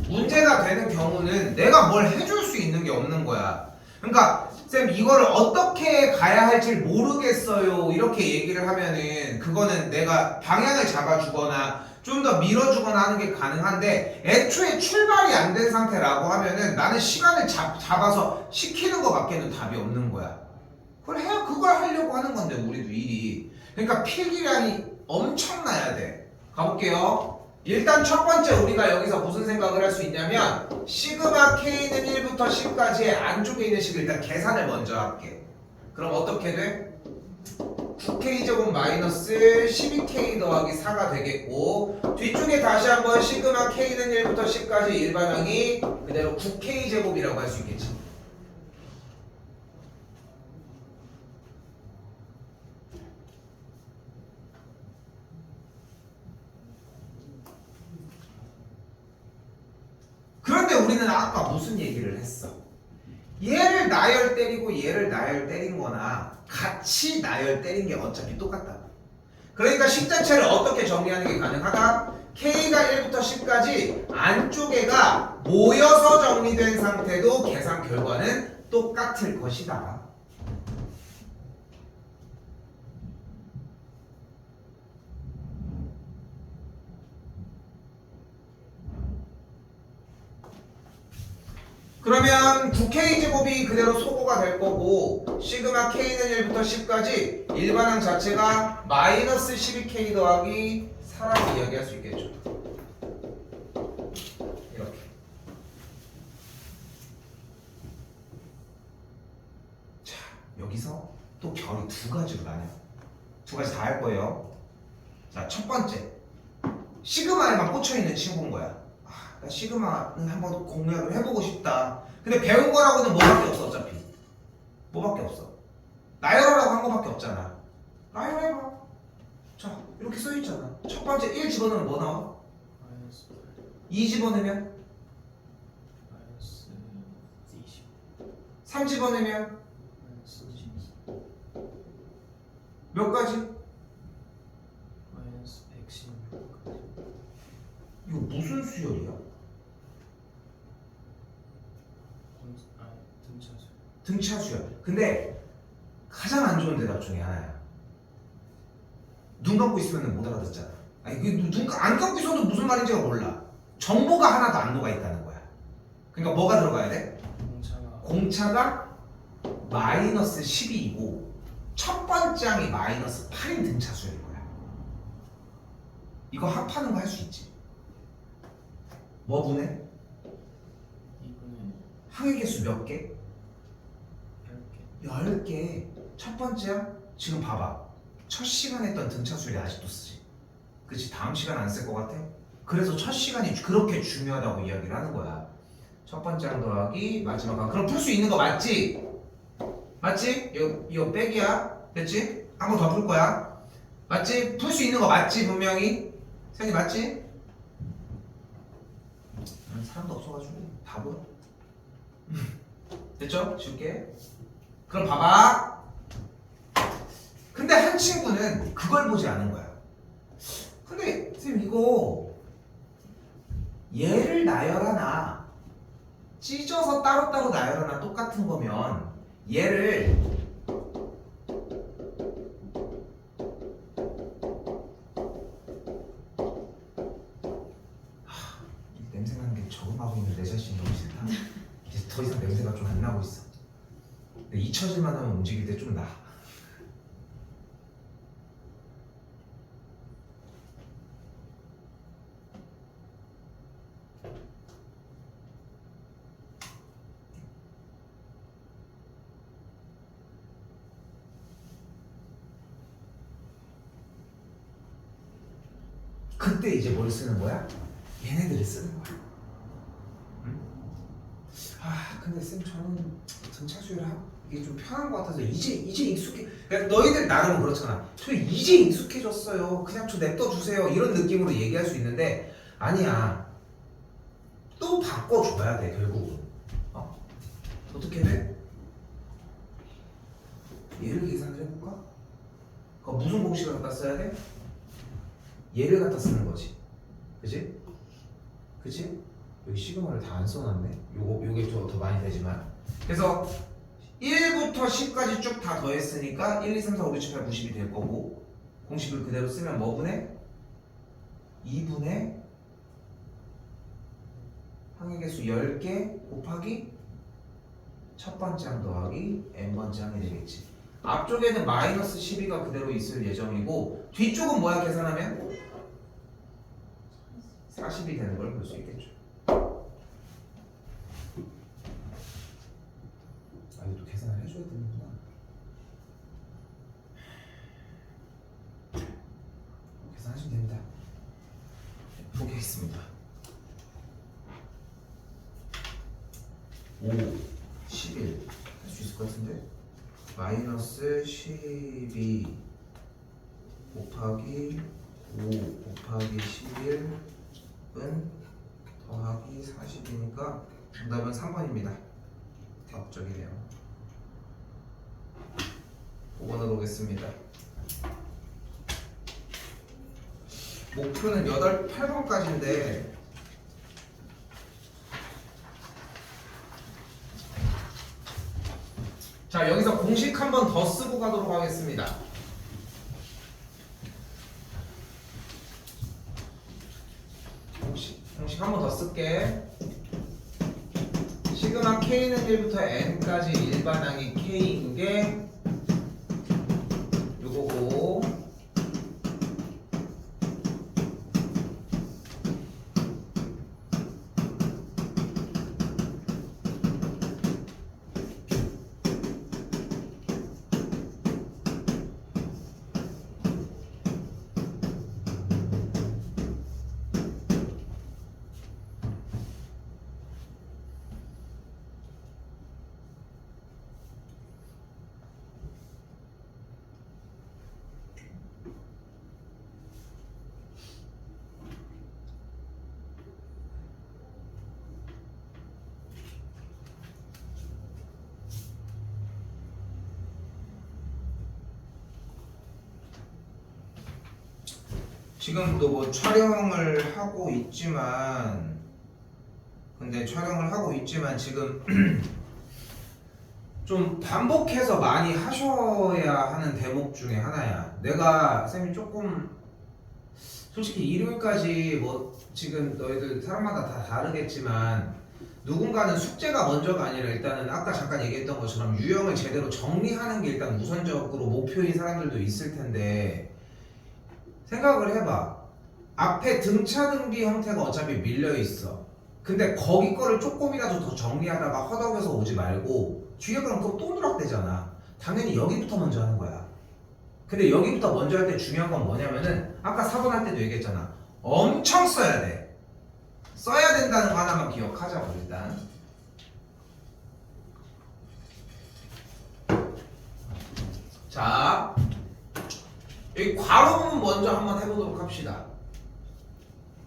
문제가 되는 경우는 내가 뭘 해줄 수 있는 게 없는 거야. 그러니까 쌤 이거를 어떻게 가야 할지 모르겠어요 이렇게 얘기를 하면은 그거는 내가 방향을 잡아주거나 좀 더 밀어주거나 하는 게 가능한데 애초에 출발이 안 된 상태라고 하면은 나는 시간을 잡아서 시키는 거밖에는 답이 없는 거야. 그걸 하려고 하는 건데 우리도 일이. 그러니까 필기량이 엄청나야 돼. 가볼게요. 일단 첫 번째 우리가 여기서 무슨 생각을 할 수 있냐면 시그마 K는 1부터 10까지의 안쪽에 있는 식을 일단 계산을 먼저 할게. 그럼 어떻게 돼? 9K제곱 마이너스 12K 더하기 4가 되겠고 뒤쪽에 다시 한번 시그마 K는 1부터 10까지 일반항이 그대로 9K제곱이라고 할 수 있겠지. 그런데 우리는 아까 무슨 얘기를 했어? 얘를 나열 때리고 얘를 나열 때린 거나 같이 나열 때린 게 어차피 똑같다. 그러니까 식 자체를 어떻게 정리하는 게 가능하다? K가 1부터 10까지 안쪽에가 모여서 정리된 상태도 계산 결과는 똑같을 것이다. 그러면 9K제곱이 그대로 소거가 될 거고 시그마 K는 1부터 10까지 일반항 자체가 마이너스 12K 더하기 4라고 이야기할 수 있겠죠. 이렇게. 자, 여기서 또 별이 두 가지로 나뉘어요. 두 가지 다 할 거예요. 자, 첫 번째 시그마에만 꽂혀있는 친구인 거야. 나 시그마는 한번 공략을 해보고 싶다. 근데 배운 거라고는 뭐밖에 없어 어차피. 뭐밖에 없어. 나열하라고 한 거밖에 없잖아. 나열해봐. 자 이렇게 써있잖아. 첫 번째 1 집어넣으면 뭐 나와? 마이너스 2 집어넣으면? 마이너스 20 3 집어넣으면? 마이너스 20 몇 가지? 등차수. 등차수야. 근데 가장 안 좋은 대답 중에 하나야. 눈 감고 있으면 못 알아듣잖아. 아니 눈안 감고 있어도 무슨 말인지가 몰라. 정보가 하나도 안 녹아 있다는 거야. 그러니까 뭐가 들어가야 돼? 공차가 마이너스 12이고 첫 번째 항이 마이너스 8인 등차수인 거야. 이거 합하는 거 할 수 있지. 뭐 분해? 2분의 항의 개수 몇 개? 10개. 10개. 첫 번째야? 지금 봐봐. 첫 시간에 했던 등차수를 아직도 쓰지. 그치? 다음 시간 안 쓸 것 같아? 그래서 첫 시간이 그렇게 중요하다고 이야기를 하는 거야. 첫 번째 항 더하기 마지막 항. 그럼 풀 수 있는 거 맞지? 맞지? 이거 빼기야. 됐지? 한 번 더 풀 거야. 맞지? 풀 수 있는 거 맞지? 분명히. 생이 맞지? 사람도 없어가지고 답으로. 됐죠? 지울게. 그럼 봐봐. 근데 한 친구는 그걸 보지 않은 거야. 근데 선생님 이거 얘를 나열하나 찢어서 따로따로 나열하나 똑같은 거면 얘를 냄새 나는 게 적응하고 있는 내 자신이 너무 싫다. 이제 더 이상 냄새가 좀 안 나고 있어. 근데 잊혀질만 하면 움직일 때 좀 나. 그때 이제 뭘 쓰는 거야? 얘네들을 쓰는 거야. 응? 아 근데 쌤 저는 등차수열 이게 좀 편한 것 같아서 이제 익숙해. 그러니까 너희들 나름 그렇잖아. 저 이제 익숙해졌어요. 그냥 저 냅둬 주세요. 이런 느낌으로 얘기할 수 있는데 아니야. 또 바꿔줘야 돼 결국은. 어떻게 돼? 얘를 계산을 해볼까? 그럼 무슨 공식을 갖다 써야 돼? 얘를 갖다 쓰는 거지. 그치? 그치? 여기 시그마를 다 안 써놨네. 요게 더 많이 되지만. 그래서 1부터 10까지 쭉 다 더했으니까 1, 2, 3, 4, 5, 6, 7, 8, 90이 될 거고 공식을 그대로 쓰면 뭐 분의? 2분의 항의 개수 10개 곱하기 첫 번째 항 더하기 n번째 항이 되겠지. 앞쪽에는 마이너스 12가 그대로 있을 예정이고 뒤쪽은 뭐야 계산하면? 40이 되는 걸 볼 수 있겠죠. 이것도 계산을 해줘야 되는구나. 계산하시면 됩니다. 포기하겠습니다. 5, 11 할 수 있을 것 같은데 마이너스 12 곱하기 5 곱하기 11은 더하기 40이니까 정답은 3번입니다. 대합적이네요. 5번으로 오겠습니다. 목표는 8번까지인데 자 여기서 공식 한 번 더 쓰고 가도록 하겠습니다. 공식 한 번 더 쓸게. 시그마 K는 1부터 N까지 일반항이 K인 게 요거고 지금도 뭐 촬영을 하고 있지만 지금 좀 반복해서 많이 하셔야 하는 대목 중에 하나야. 내가 쌤이 조금 솔직히 일요일까지 뭐 지금 너희들 사람마다 다 다르겠지만 누군가는 숙제가 먼저가 아니라 일단은 아까 잠깐 얘기했던 것처럼 유형을 제대로 정리하는 게 일단 우선적으로 목표인 사람들도 있을 텐데 생각을 해봐. 앞에 등차등비 형태가 어차피 밀려 있어. 근데 거기 거를 조금이라도 더 정리하다가 허덕여서 오지 말고 뒤에 그럼 그거 또 누락되잖아. 당연히 여기부터 먼저 하는 거야. 근데 여기부터 먼저 할 때 중요한 건 뭐냐면은 아까 4번 할 때도 얘기했잖아. 엄청 써야 돼. 써야 된다는 거 하나만 기억하자고 일단. 자, 여기 괄호 부분 먼저 한번 해보도록 합시다.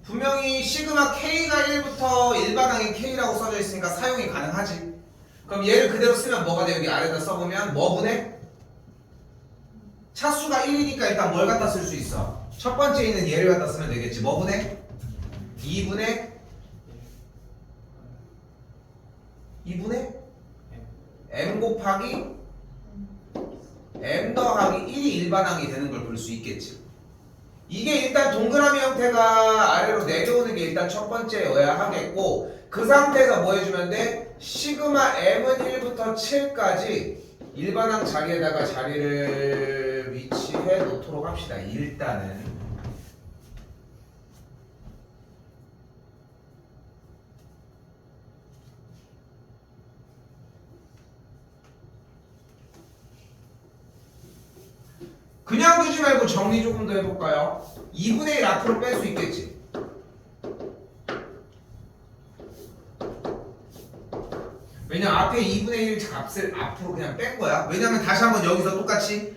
분명히 시그마 K가 1부터 일반항의 K라고 써져 있으니까 사용이 가능하지. 그럼 얘를 그대로 쓰면 뭐가 돼? 여기 아래다 써보면 뭐분의? 차수가 1이니까 일단 뭘 갖다 쓸 수 있어? 첫 번째 있는 얘를 갖다 쓰면 되겠지. 뭐분의? 2분의 M 곱하기 M 더하기 1이 일반항이 되는 걸 볼 수 있겠지. 이게 일단 동그라미 형태가 아래로 내려오는 게 일단 첫 번째여야 하겠고 그 상태에서 뭐 해주면 돼? 시그마 M은 1부터 7까지 일반항 자리에다가 자리를 위치해 놓도록 합시다. 일단은 그냥 두지 말고 정리 조금 더 해볼까요? 2분의 1 앞으로 뺄 수 있겠지. 왜냐면 앞에 2분의 1 값을 앞으로 그냥 뺀 거야. 왜냐면 다시 한번 여기서 똑같이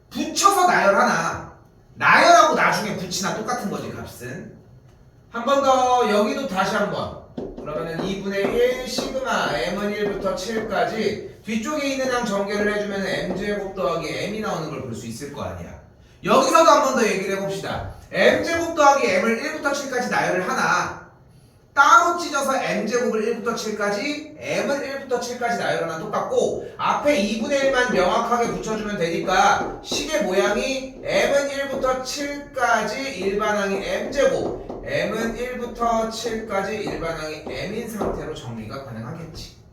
붙여서 나열하나 나열하고 나중에 붙이나 똑같은 거지 값은. 한 번 더 여기도 다시 한번 그러면은 2분의 1 시그마 m은 1부터 7까지 뒤쪽에 있는 항 전개를 해주면 m제곱 더하기 m이 나오는 걸 볼 수 있을 거 아니야. 여기서도 한 번 더 얘기를 해봅시다. m제곱 더하기 m을 1부터 7까지 나열을 하나 따로 찢어서 m제곱을 1부터 7까지 m은 1부터 7까지 나열하나 똑같고 앞에 2분의 1만 명확하게 붙여주면 되니까 식의 모양이 m은 1부터 7까지 일반항이 m제곱 m은 1부터 7까지 일반항이 m인 상태로 정리가 가능하겠지.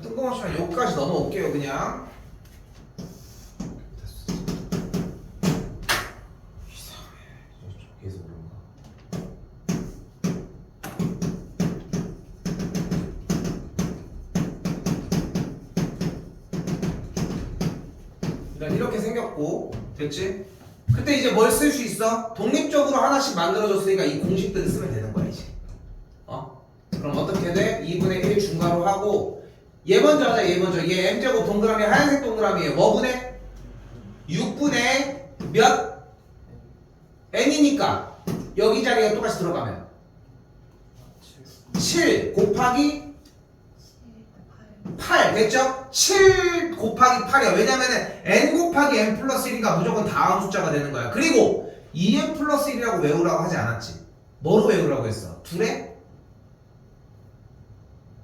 뜬금없이 여기까지 넘어올게요 그냥. 이상해. 저쪽에서 그런가? 일단 이렇게 생겼고 됐지? 그때 이제 뭘 쓸 수 있어? 독립적으로 하나씩 만들어줬으니까 이 공식들을 쓰면 되는 거야 이제. 그럼 어떻게 돼? 2분의 1 중괄호 하고 얘 먼저 하자. 얘 먼저. 얘 m제곱 동그라미 하얀색 동그라미에 뭐분의? 6분의 몇? n이니까 여기 자리가 똑같이 들어가면 7 곱하기 8 됐죠? 7 곱하기 8이야. 왜냐면은 n 곱하기 n 플러스 1이니까 무조건 다음 숫자가 되는 거야. 그리고 2n 플러스 1이라고 외우라고 하지 않았지? 뭐로 외우라고 했어? 둘에?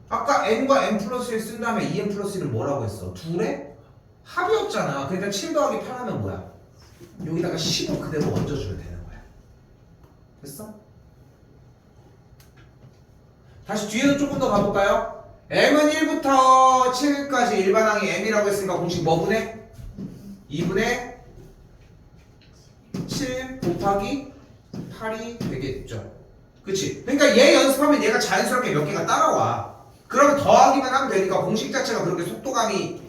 아까 n과 n 플러스 1 쓴 다음에 2n 플러스 1은 뭐라고 했어? 둘의 합이었잖아. 그러니까 7 더하기 8 하면 뭐야? 여기다가 10을 그대로 얹어주면 되는 거야. 됐어? 다시 뒤에도 조금 더 가볼까요? m은 1부터 7까지 일반항이 m이라고 했으니까 공식 뭐분의? 2분의 7 곱하기 8이 되겠죠. 그치? 그러니까 얘 연습하면 얘가 자연스럽게 몇 개가 따라와. 그러면 더하기만 하면 되니까 공식 자체가 그렇게 속도감이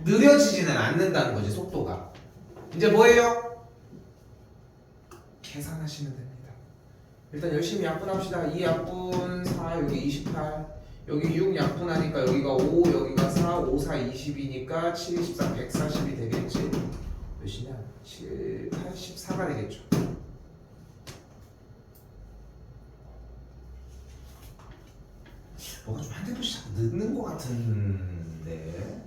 느려지지는 않는다는 거지. 속도가. 이제 뭐예요? 계산하시면 됩니다. 일단 열심히 약분합시다. 2 약분 4 여기 28 여기 6 약분하니까 여기가 5 여기가 4 5 4 20이니까 7 24 140이 되겠지. 몇이냐? 7 84가 되겠죠. 뭐가 좀 한두 번씩 자꾸 늦는 것 같은데.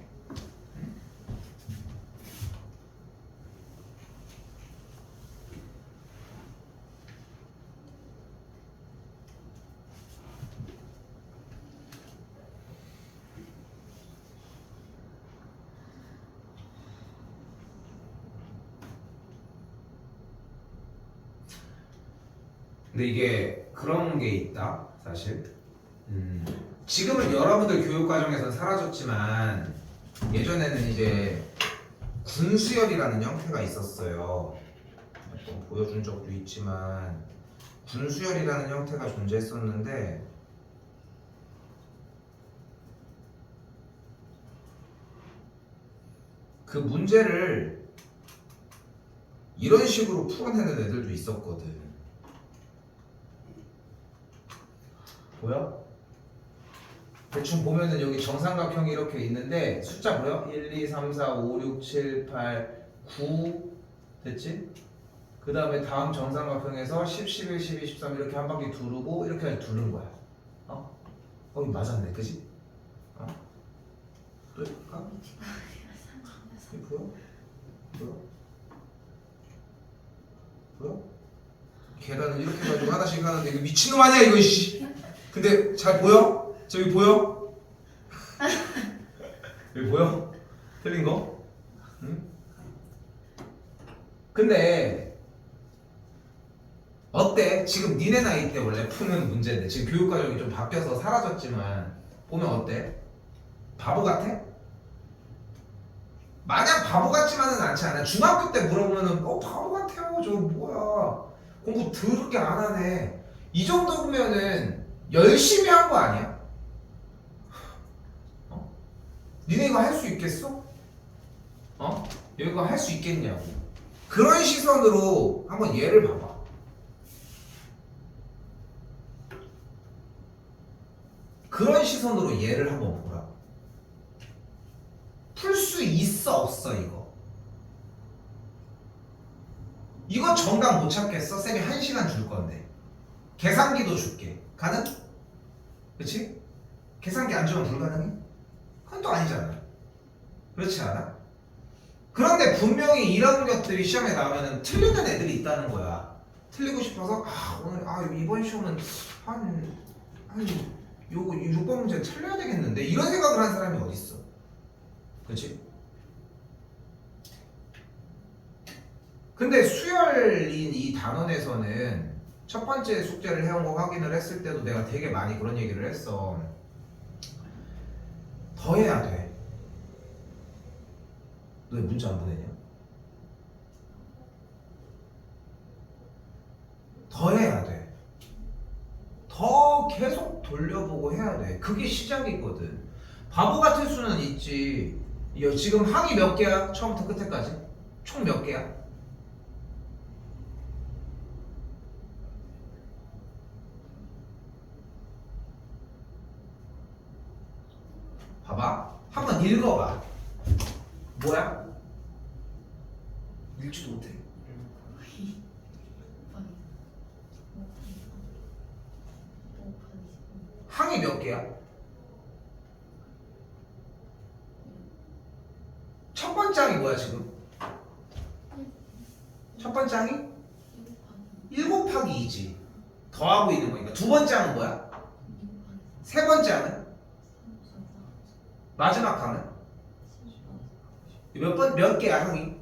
근데 이게 그런 게 있다 사실. 지금은 여러분들 교육 과정에서는 사라졌지만 예전에는 이제 군수열이라는 형태가 있었어요. 보여준 적도 있지만 군수열이라는 형태가 존재했었는데 그 문제를 이런 식으로 풀어내는 애들도 있었거든. 보여? 대충 보면은 여기 정삼각형이 이렇게 있는데 숫자 보여? 1, 2, 3, 4, 5, 6, 7, 8, 9 됐지? 그 다음에 다음 정삼각형에서 10, 11, 12, 13 이렇게 한 바퀴 두르고 이렇게 두른 거야. 어? 거기 맞았네, 그지? 어? 또 해볼까? 이게 보여? 보여? 보여? 계단을 이렇게 해가지고 하나씩 하는데 이거 미친놈 아니야 이거 씨. 근데 잘 보여? 저기 보여? 여기 보여? 틀린 거? 응? 근데 어때? 지금 니네 나이 때 원래 푸는 문제인데 지금 교육과정이 좀 바뀌어서 사라졌지만 보면 어때? 바보 같아? 마냥 바보 같지만은 않지 않아? 중학교 때 물어보면은 바보 같아요 저 뭐야 공부 더럽게 안 하네 이 정도면은 열심히 한 거 아니야? 어? 니네 이거 할 수 있겠어? 어? 이거 할 수 있겠냐고 그런 시선으로 한번 얘를 봐봐 그런 시선으로 얘를 한번 보라 풀 수 있어 없어 이거 정답 못 찾겠어? 쌤이 1시간 줄 건데 계산기도 줄게 가능? 그치? 계산기 안 주면 불가능해? 그건 또 아니잖아 그렇지 않아? 그런데 분명히 이런 것들이 시험에 나오면 틀리는 애들이 있다는 거야 틀리고 싶어서 오늘 이번 시험은 한 요거 6번 문제 틀려야 되겠는데 이런 생각을 한 사람이 어딨어 그치? 근데 수열인 이 단원에서는 첫 번째 숙제를 해온 거 확인을 했을 때도 내가 되게 많이 그런 얘기를 했어 더 해야 돼 너 왜 문자 안 보내냐? 더 해야 돼 더 계속 돌려보고 해야 돼 그게 시작이거든 바보 같을 수는 있지 지금 항이 몇 개야? 처음부터 끝에까지? 총 몇 개야? 봐봐 한번 읽어봐 뭐야? 읽지도 못해 항이 몇 개야? 첫 번째 항이 뭐야 지금? 첫 번째 항이? 1 곱하기 2지 더하고 있는 거니까 두 번째 항은 뭐야? 세 번째 항은? 마지막 항은? 몇 개야 항이?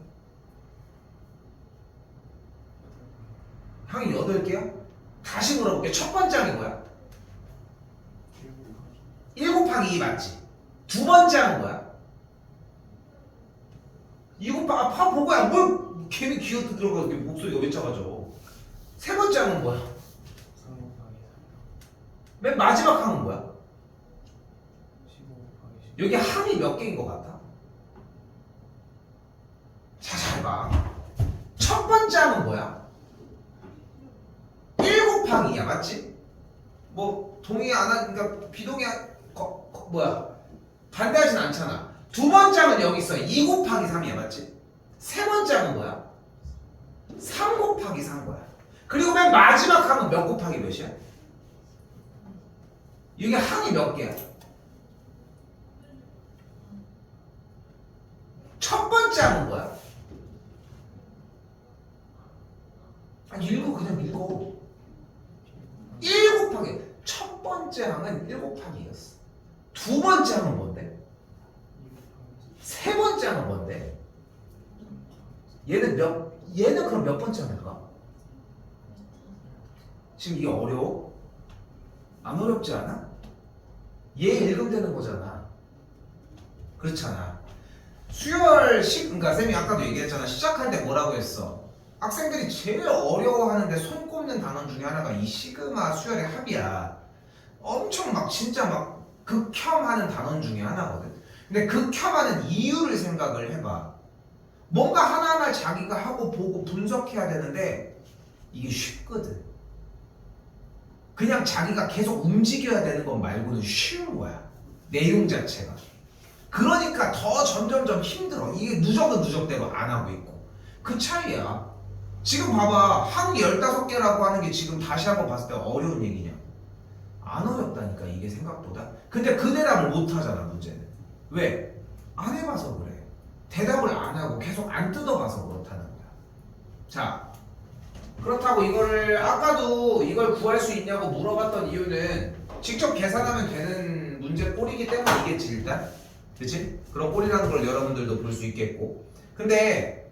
항이 8개야? 다시 물어볼게 첫 번째 항이 뭐야? 1 곱하기 2 맞지? 두 번째 항은 뭐야? 2 곱하기 보고 야 뭘 괜히 기어 들어가 목소리가 왜 작아져 세 번째 항은 뭐야? 맨 마지막 항은 뭐야? 여기 항이 몇 개인 것 같아? 자, 잘 봐. 첫 번째 항은 뭐야? 1 곱하기 2야, 맞지? 뭐 동의 안 하니까 비동의 뭐야? 반대하진 않잖아. 두 번째 항은 여기 있어. 2 곱하기 3이야, 맞지? 세 번째 항은 뭐야? 3 곱하기 3 거야. 그리고 맨 마지막 항은 몇 곱하기 몇이야? 이게 항이 몇 개야? 첫 번째 항은 뭐야? 읽어 그냥 읽어 1 곱하기 첫 번째 항은 1 곱하기였어 두 번째 항은 뭔데? 세 번째 항은 뭔데? 얘는 그럼 몇 번째 항일까? 지금 이게 어려워? 안 어렵지 않아? 얘 읽으면 되는 거잖아. 그렇잖아. 그러니까 쌤이 아까도 얘기했잖아. 시작할 때 뭐라고 했어? 학생들이 제일 어려워하는데 손 꼽는 단원 중에 하나가 이 시그마 수열의 합이야. 엄청 막 진짜 막 극혐하는 단원 중에 하나거든. 근데 극혐하는 이유를 생각을 해봐. 뭔가 하나하나 자기가 하고 보고 분석해야 되는데 이게 쉽거든. 그냥 자기가 계속 움직여야 되는 것 말고는 쉬운 거야. 내용 자체가. 그러니까 더 점점점 힘들어. 이게 누적은 누적대로 안 하고 있고. 그 차이야. 지금 봐봐. 항이 15개라고 하는 게 지금 다시 한번 봤을 때 어려운 얘기냐? 안 어렵다니까 이게 생각보다. 근데 그 대답을 못 하잖아 문제는. 왜? 안 해봐서 그래. 대답을 안 하고 계속 안 뜯어봐서 그렇다는 거야. 자, 그렇다고 이거를 아까도 이걸 구할 수 있냐고 물어봤던 이유는 직접 계산하면 되는 문제 꼴이기 때문이겠지 일단. 그치? 그런 꼴이라는 걸 여러분들도 볼 수 있겠고. 근데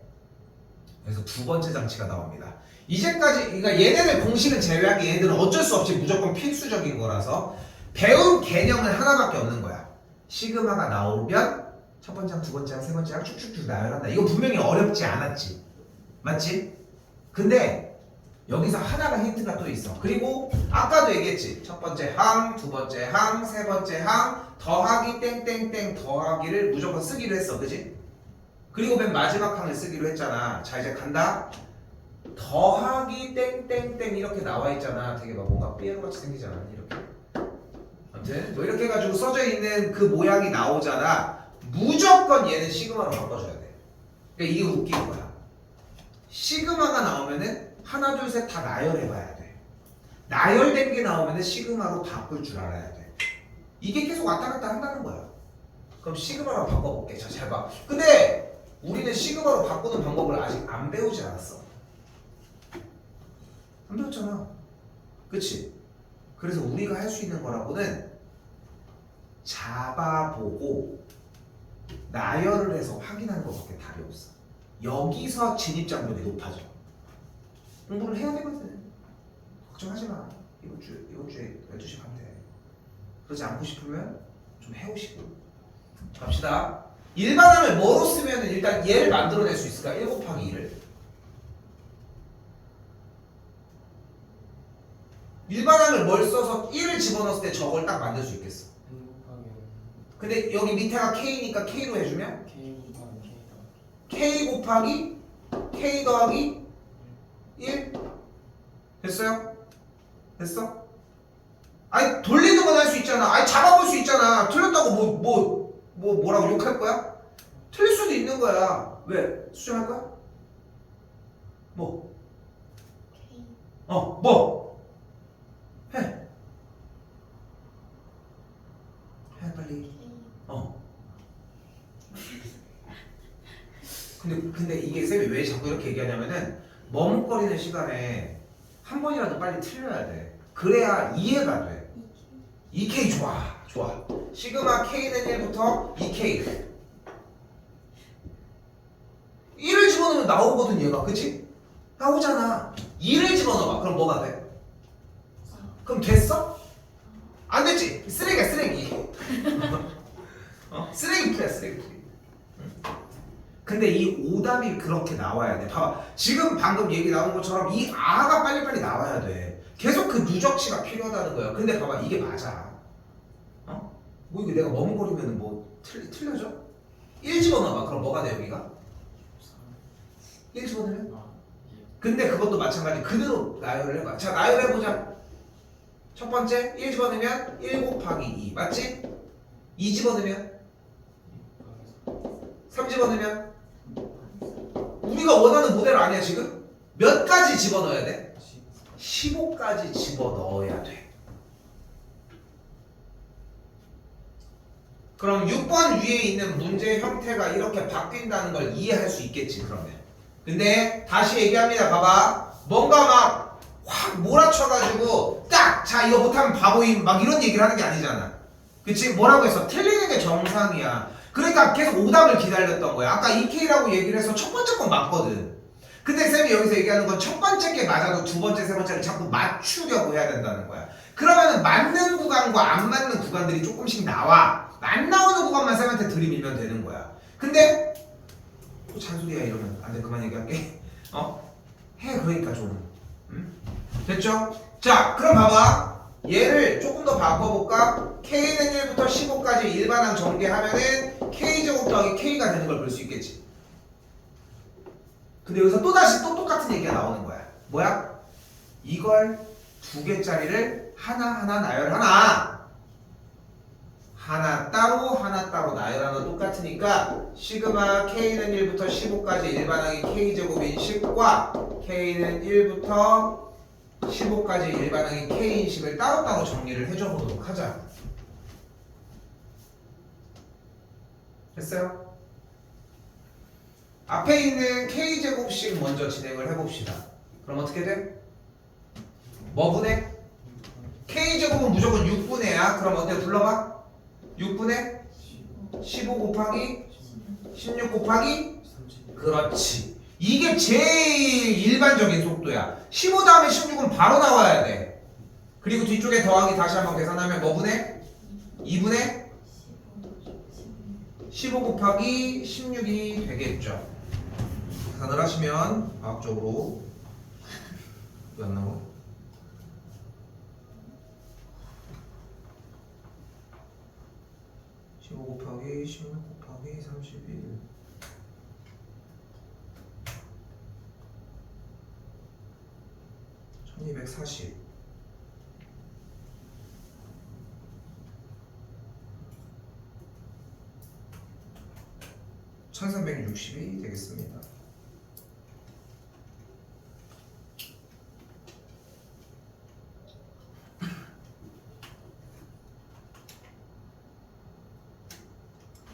그래서 두 번째 장치가 나옵니다. 이제까지 그러니까 얘네들 공식은 제외하기 얘네들은 어쩔 수 없이 무조건 필수적인 거라서 배운 개념은 하나밖에 없는 거야. 시그마가 나오면 첫 번째 항, 두 번째 항, 세 번째 항 쭉쭉쭉 나열한다. 이거 분명히 어렵지 않았지. 맞지? 근데 여기서 하나가 힌트가 또 있어. 그리고 아까도 얘기했지. 첫 번째 항, 두 번째 항, 세 번째 항 더하기 땡땡땡 더하기를 무조건 쓰기로 했어. 그지? 그리고 맨 마지막 항을 쓰기로 했잖아. 자 이제 간다. 더하기 땡땡땡 이렇게 나와 있잖아. 되게 막 뭔가 삐에로 같이 생기잖아. 이렇게. 아무튼 뭐 이렇게 해가지고 써져 있는 그 모양이 나오잖아. 무조건 얘는 시그마로 바꿔줘야 돼. 그러니까 이게 웃긴 거야. 시그마가 나오면은 하나 둘 셋 다 나열해봐야 돼. 나열된 게 나오면은 시그마로 바꿀 줄 알아야 돼. 이게 계속 왔다 갔다 한다는 거야. 그럼 시그마로 바꿔볼게. 자, 잘 봐. 근데 우리는 시그마로 바꾸는 방법을 아직 안 배우지 않았어. 안 배웠잖아. 그치? 그래서 우리가 할 수 있는 거라고는 잡아보고 나열을 해서 확인하는 것밖에 답이 없어. 여기서 진입장벽이 높아져. 공부를 해야 되거든. 걱정하지 마. 이번 주에 12시 가면 돼. 그러지 않고 싶으면 좀 해오시고. 갑시다. 일반항을 뭐로 쓰면 일단 얘를 만들어낼 수 있을까? 1 곱하기 2를. 일반항을 뭘 써서 1을 집어넣었을 때 저걸 딱 만들 수 있겠어. 근데 여기 밑에가 K니까 K로 해주면 K 곱하기 K 더하기 1 됐어요? 됐어? 아니 돌리는 건 할 수 있잖아. 아니 잡아볼 수 있잖아. 틀렸다고 뭐라고 욕할 거야? 틀릴 수도 있는 거야. 왜? 수정할 거야? 뭐? 뭐? 해 빨리. 근데 이게 쌤이 왜 자꾸 이렇게 얘기하냐면은 머뭇거리는 시간에 한 번이라도 빨리 틀려야 돼. 그래야 이해가 돼. 2K 좋아. 시그마 K는 1부터 2K. 1을 집어넣으면 나오거든 얘가. 그치? 나오잖아. 2를 집어넣어봐. 그럼 뭐가 돼? 그럼 됐어? 안 됐지? 쓰레기야 쓰레기. 쓰레기 풀이야 쓰레기 풀이. 근데 이 오답이 그렇게 나와야 돼. 봐봐. 지금 방금 얘기 나온 것처럼 이 아가 빨리빨리 나와야 돼. 계속 그 누적치가 필요하다는 거야. 근데 봐봐. 이게 맞아. 뭐 이거 내가 머뭇거리면 뭐 틀려져? 1 집어넣어봐. 그럼 뭐가 돼 여기가? 1 집어넣으면? 근데 그것도 마찬가지. 그대로 나열을 해봐. 자 나열해보자. 첫 번째 1 집어넣으면 1 곱하기 2 맞지? 2 집어넣으면 3 집어넣으면 우리가 원하는 모델 아니야 지금? 몇 가지 집어넣어야 돼? 15까지 집어넣어야 돼. 그럼 6번 위에 있는 문제 형태가 이렇게 바뀐다는 걸 이해할 수 있겠지 그러면. 근데 다시 얘기합니다. 봐봐. 뭔가 막 확 몰아쳐가지고 딱 자 이거 못하면 바보임 막 이런 얘기를 하는 게 아니잖아. 그치? 뭐라고 했어? 틀리는 게 정상이야. 그러니까 계속 오답을 기다렸던 거야. 아까 EK라고 얘기를 해서 첫 번째 건 맞거든. 근데 쌤이 여기서 얘기하는 건 첫 번째 게 맞아도 두 번째, 세 번째를 자꾸 맞추려고 해야 된다는 거야. 그러면은 맞는 구간과 안 맞는 구간들이 조금씩 나와. 안 나오는 구간만 쌤한테 들이밀면 되는 거야. 근데 또 잔소리야 이러면 안 돼. 그만 얘기할게. 해 그러니까 좀. 응? 됐죠? 자, 그럼 봐봐. 얘를 조금 더 바꿔볼까? K는 1부터 15까지 일반항 전개하면은 K제곱 더하기 K가 되는 걸 볼 수 있겠지. 근데 여기서 또다시 또 똑같은 얘기가 나오는 거야. 뭐야? 이걸 두 개짜리를 하나하나 나열하나. 하나 따로 나열하나 똑같으니까 시그마 K는 1부터 15까지 일반항이 K제곱인 식과 K는 1부터 15까지 일반항인 K인식을 따로따로 정리를 해줘 보도록 하자. 됐어요? 앞에 있는 K제곱식 먼저 진행을 해봅시다. 그럼 어떻게 돼? 뭐 분해? K제곱은 무조건 6분의 야. 그럼 어때? 불러봐. 6분의 15 곱하기 16 곱하기 그렇지. 이게 제일 일반적인 속도야. 15 다음에 16은 바로 나와야 돼. 그리고 뒤쪽에 더하기 다시 한번 계산하면 뭐 분해? 2분의 15 곱하기 16이 되겠죠. 계산을 하시면 과학적으로 왜 안 나와? 15 곱하기 16 곱하기 31 1240 1360이 되겠습니다.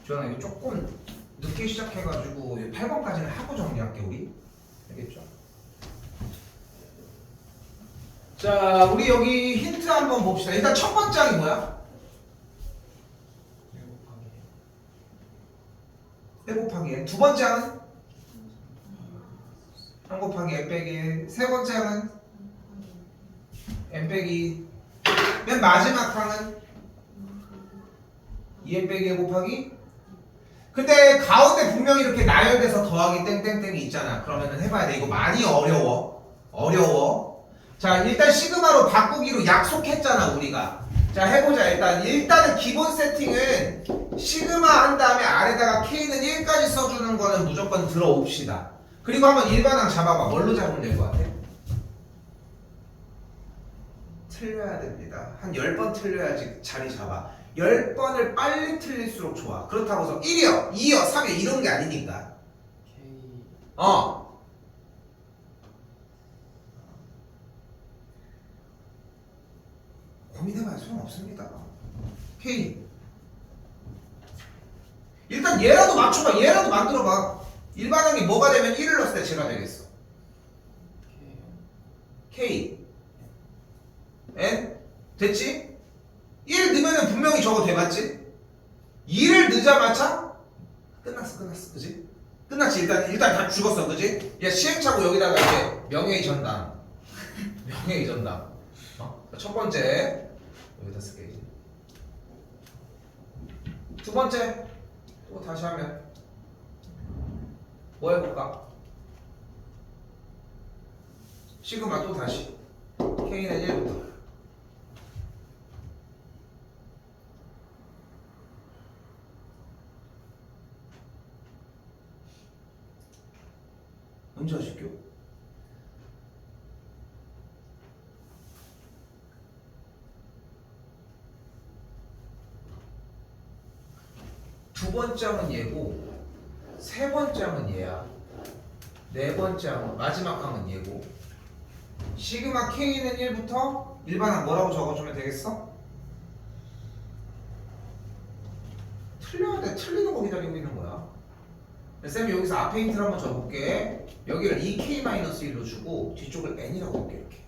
저는 이거 조금 늦게 시작해가지고 8번까지는 하고 정리할게 우리. 알겠죠? 자, 우리 여기 힌트 한번 봅시다. 일단 첫 번째 항이 뭐야? 1 곱하기 n. 두 번째 항은 3 곱하기 n 빼기 1. 세 번째 항은 n 빼기 2. 맨 마지막 항은 2n 빼기 1 곱하기. 근데 가운데 분명히 이렇게 나열돼서 더하기 땡땡땡이 있잖아. 그러면은 해봐야 돼. 이거 많이 어려워. 자, 일단 시그마로 바꾸기로 약속했잖아 우리가. 자, 해보자. 일단은 기본 세팅은 시그마 한 다음에 아래다가 K는 1까지 써주는 거는 무조건 들어옵시다. 그리고 한번 일반항 잡아봐. 뭘로 잡으면 될 것 같아? 틀려야 됩니다. 한 10번 틀려야지 자리 잡아. 10번을 빨리 틀릴수록 좋아. 그렇다고 해서 1이요, 2요, 3이요 이런 게 아니니까. 고민해봐야 소용없습니다. K. 일단 얘라도 맞춰봐. 얘라도 만들어봐. 일반항이 뭐가 되면 1을 넣었을 때 제가 되겠어. K. N. 됐지? 1 넣으면 분명히 저거 돼 맞지? 2를 넣자마자 끝났어. 그지? 끝났지. 일단 다 죽었어. 그지? 야, 시행착오 여기다가 이제 명예의 전당. 첫 번째 여기다 쓸게. 이제. 두 번째 또 다시 하면 뭐 해볼까? 시그마 또 다시 K는 1부터 언제 하실게요? 두 번째 항은 얘고, 세 번째 항은 얘야. 네 번째 항은, 마지막 항은 얘고. 시그마 K는 1부터 일반항 뭐라고 적어주면 되겠어? 틀려야 돼. 틀리는 거 기다리고 있는 거야. 쌤이 여기서 앞에 힌트를 한번 적어볼게. 여기를 2K-1로 주고 뒤쪽을 N이라고 볼게. 이렇게.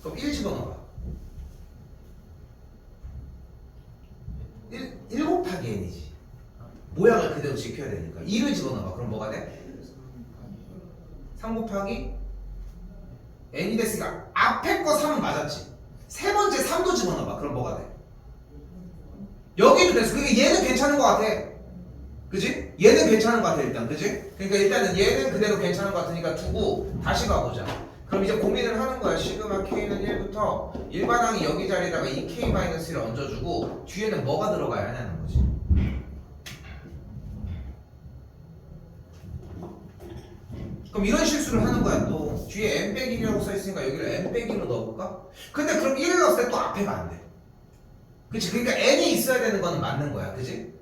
그럼 1 집어넣어봐. 1 곱하기 N이지. 모양을 그대로 지켜야 되니까 2를 집어넣어봐. 그럼 뭐가 돼? 3 곱하기 n이 됐으니까 앞에 거 3은 맞았지. 세 번째 3도 집어넣어봐. 그럼 뭐가 돼? 여기도 됐어. 그러니까 얘는 괜찮은 것 같아. 그지? 얘는 괜찮은 것 같아 일단. 그지? 그러니까 일단은 얘는 그대로 괜찮은 것 같으니까 두고 다시 가보자. 그럼 이제 고민을 하는 거야. 시그마 k는 1부터 일반항이 여기 자리에다가 2k-1을 얹어주고 뒤에는 뭐가 들어가야 하냐는 거지. 그럼 이런 실수를 하는 거야. 또 뒤에 n 빼기 1이라고 써있으니까 여기를 n 빼기 1로 넣어볼까? 근데 그럼 1을 넣었을 때 또 앞에가 안 돼. 그치? 그러니까 n이 있어야 되는 거는 맞는 거야. 그치?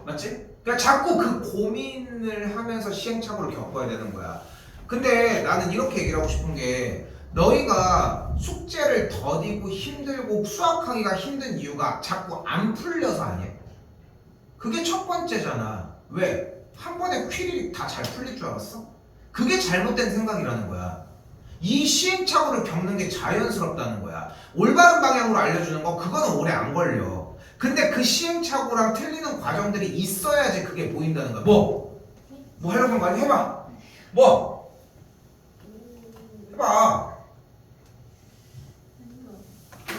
맞지? 그러니까 자꾸 그 고민을 하면서 시행착오를 겪어야 되는 거야. 근데 나는 이렇게 얘기를 하고 싶은 게 너희가 숙제를 더디고 힘들고 수학하기가 힘든 이유가 자꾸 안 풀려서 아니야. 그게 첫 번째잖아. 왜? 한 번에 퀴리 다 잘 풀릴 줄 알았어? 그게 잘못된 생각이라는 거야. 이 시행착오를 겪는 게 자연스럽다는 거야. 올바른 방향으로 알려주는 거 그거는 오래 안 걸려. 근데 그 시행착오랑 틀리는 과정들이 있어야지 그게 보인다는 거야. 뭐 하려고 한 거 아니야? 해봐. 해봐.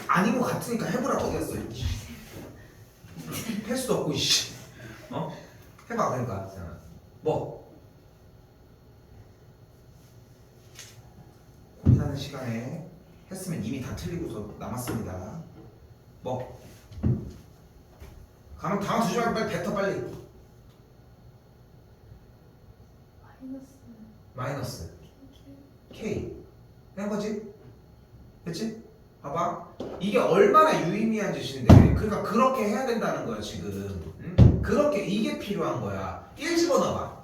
아닌 것 같으니까 해보라고 어디갔어. 할 수도 없고 씨. 해봐. 그러니까 고민하는 시간에 했으면 이미 다 틀리고서 남았습니다. 가면 당황 주지 말고 빨리 뱉어 빨리. 마이너스 K 한 거지? 그치? 봐봐. 이게 얼마나 유의미한 짓인데 그러니까 그렇게 해야 된다는 거야 지금. 응? 그렇게 이게 필요한 거야. 1 집어넣어봐.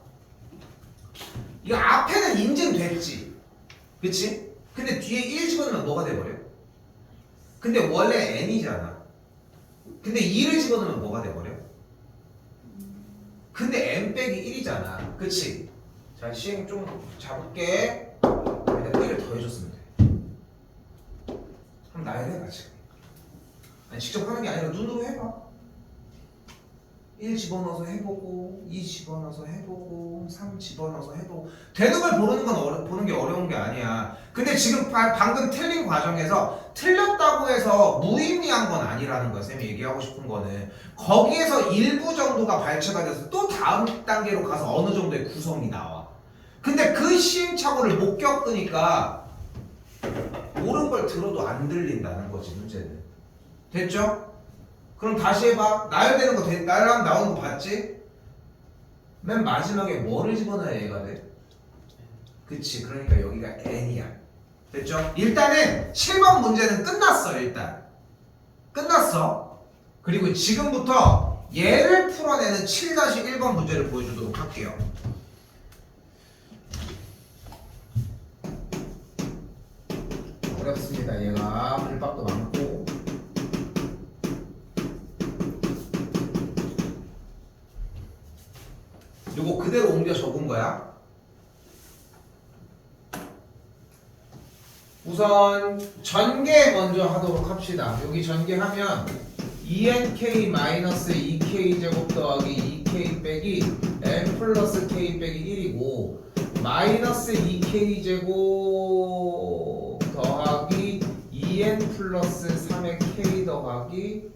이거 앞에는 인증됐지. 그치? 근데 뒤에 1 집어넣으면 뭐가 돼버려? 근데 원래 n이잖아. 근데 2를 집어넣으면 뭐가 돼버려? 근데 n 빼기 1이잖아. 그치? 자, 시행 좀 잡을게. 내가 1을 더해줬으면 돼. 그럼 나야 돼, 같이. 아니, 직접 하는 게 아니라 눈으로 해봐. 1 집어넣어서 해보고, 2 집어넣어서 해보고, 3 집어넣어서 해보고. 되는 걸 보는 게 어려운 게 아니야. 근데 지금 방금 틀린 과정에서 틀렸다고 해서 무의미한 건 아니라는 거야. 쌤이 얘기하고 싶은 거는. 거기에서 일부 정도가 발췌가 돼서 또 다음 단계로 가서 어느 정도의 구성이 나와. 근데 그 시행착오를 못 겪으니까 옳은 걸 들어도 안 들린다는 거지, 문제는. 됐죠? 그럼 다시 해봐. 나열되는 거 나열하면 나오는 거 봤지? 맨 마지막에 뭐를 집어넣어야 얘가 돼? 그치. 그러니까 여기가 n이야. 됐죠? 일단은 7번 문제는 끝났어. 일단 끝났어. 그리고 지금부터 얘를 풀어내는 7-1번 문제를 보여주도록 할게요. 어렵습니다. 얘가 불박도 많고. 요거 그대로 옮겨 적은 거야. 우선 전개 먼저 하도록 합시다. 여기 전개하면 2nk-2k 제곱 더하기 2k 빼기 n 플러스 k 빼기 1이고 마이너스 2k 제곱 더하기 2n 플러스 3의 k 더하기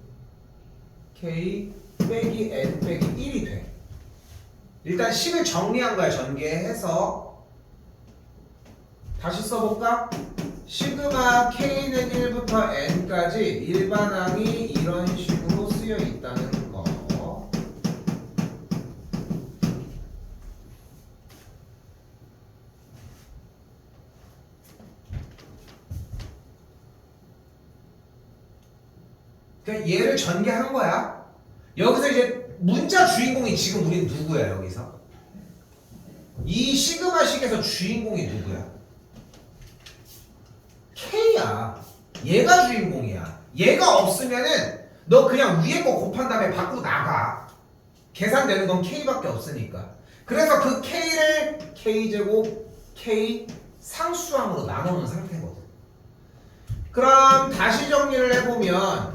k 빼기 n 빼기 1이 돼. 일단 식을 정리한 거야. 전개해서 다시 써볼까? 시그마 k는 1부터 n까지 일반항이 이런 식으로 쓰여 있다는 거. 그러니까 얘를 전개한 거야. 여기서 이제 문자 주인공이 지금 우린 누구야? 여기서 이 시그마식에서 주인공이 누구야? K야. 얘가 주인공이야. 얘가 없으면은 너 그냥 위에 거 곱한 다음에 밖으로 나가. 계산되는 건 K밖에 없으니까. 그래서 그 K를 K제곱 K 상수항으로 나눠놓은 상태거든. 그럼 다시 정리를 해보면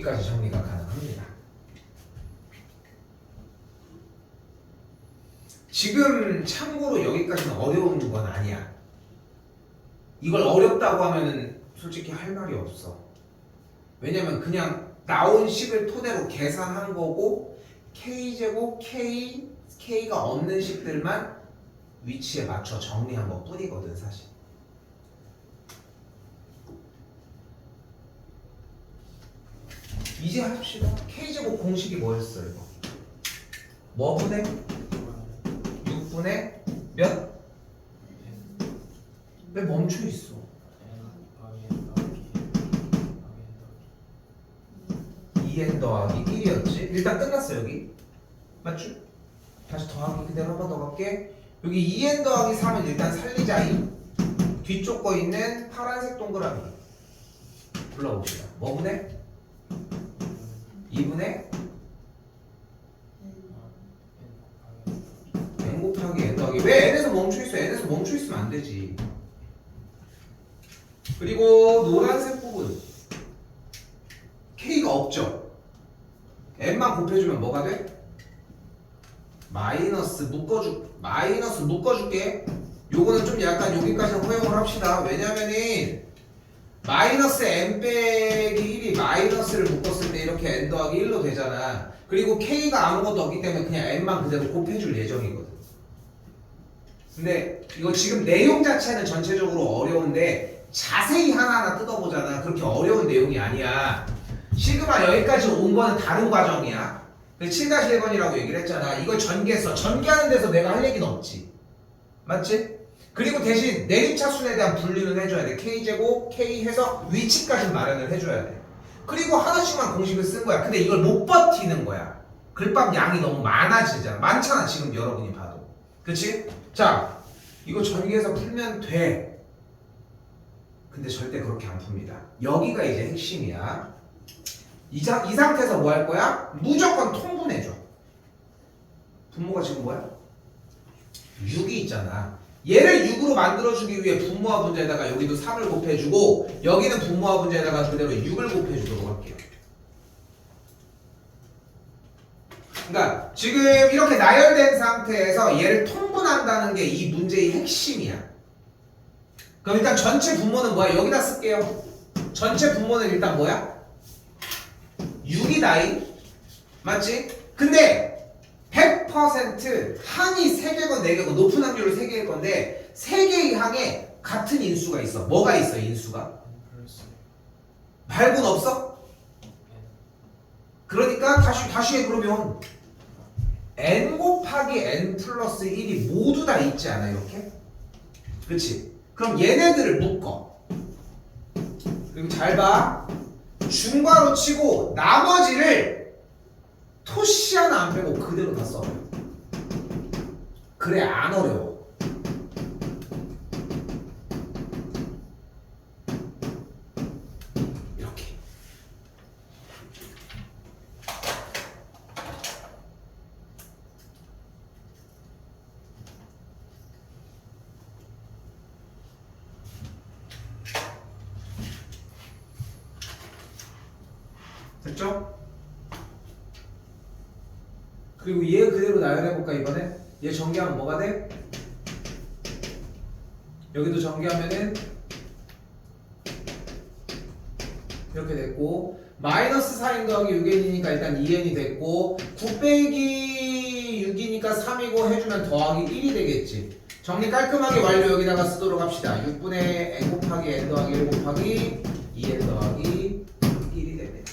여기까지 정리가 가능합니다. 지금 참고로 여기까지는 어려운 건 아니야. 이걸 어렵다고 하면은 솔직히 할 말이 없어. 왜냐면 그냥 나온 식을 토대로 계산한 거고 K제곱 K가 없는 식들만 위치에 맞춰 정리한 것 뿐이거든 사실. 이제 합시다. K제곱 공식이 뭐였어 이거? 뭐 분의? 6분의 몇? 왜 멈춰 있어? 2n 더하기 1이었지? 일단 끝났어 여기. 맞죠? 다시 더하기 그대로 한 번 더 갈게. 여기 2n 더하기 3은 일단 살리자이. 뒤쪽 거 있는 파란색 동그라미 불러봅시다. 뭐 분의? 2분의 n 곱하기 n 더하기. 왜 n에서 멈춰 있어? n에서 멈춰 있으면 안 되지. 그리고 노란색 부분 k가 없죠? n만 곱해주면 뭐가 돼? 마이너스 묶어줄게. 요거는 좀 약간 여기까지 허용을 합시다. 왜냐면은 마이너스 n 빼기 1이 마이너스를 묶었을 때 이렇게 n 더하기 1로 되잖아. 그리고 k가 아무것도 없기 때문에 그냥 n만 그대로 곱해줄 예정이거든. 근데 이거 지금 내용 자체는 전체적으로 어려운데 자세히 하나하나 뜯어보잖아. 그렇게 어려운 내용이 아니야. 시그마 여기까지 온 거는 다른 과정이야. 7-1번이라고 얘기를 했잖아. 이걸 전개했어. 전개하는 데서 내가 할 얘기는 없지. 맞지? 그리고 대신 내림차순에 대한 분류는 해줘야 돼. K제곱, K 해서 위치까지 마련을 해줘야 돼. 그리고 하나씩만 공식을 쓴 거야. 근데 이걸 못 버티는 거야. 글밥 양이 너무 많아지잖아. 많잖아 지금 여러분이 봐도. 그치? 자, 이거 전개해서 풀면 돼. 근데 절대 그렇게 안 풉니다. 여기가 이제 핵심이야. 이 상태에서 뭐 할 거야? 무조건 통분해줘. 분모가 지금 뭐야? 6이 있잖아. 얘를 6으로 만들어주기 위해 분모와 분자에다가 여기도 3을 곱해주고 여기는 분모와 분자에다가 그대로 6을 곱해주도록 할게요. 그러니까 지금 이렇게 나열된 상태에서 얘를 통분한다는 게 이 문제의 핵심이야. 그럼 일단 전체 분모는 뭐야? 여기다 쓸게요. 전체 분모는 일단 뭐야? 6이다이. 맞지? 근데 100% 항이 3개건 4개건 높은 확률로 3개일 건데 3개의 항에 같은 인수가 있어. 뭐가 있어 인수가? 발분 없어? 그러니까 다시 해. 그러면 n 곱하기 n 플러스 1이 모두 다 있지 않아 이렇게? 그치? 그럼 얘네들을 묶어. 그리고 잘 봐. 중괄호 치고 나머지를 토시 하나 안 빼고 그대로 다 써. 그래 안 어려워. 이렇게. 됐죠? 그리고 얘 그대로 나열해볼까 이번에? 얘 전개하면 뭐가 돼? 여기도 전개하면은 이렇게 됐고 마이너스 4n 더하기 6n이니까 일단 2n이 됐고 9 빼기 6이니까 3이고 해주면 더하기 1이 되겠지. 정리 깔끔하게 완료. 여기다가 쓰도록 합시다. 6분의 n 곱하기 n 더하기 1 곱하기 2n 더하기 1이 됩니다.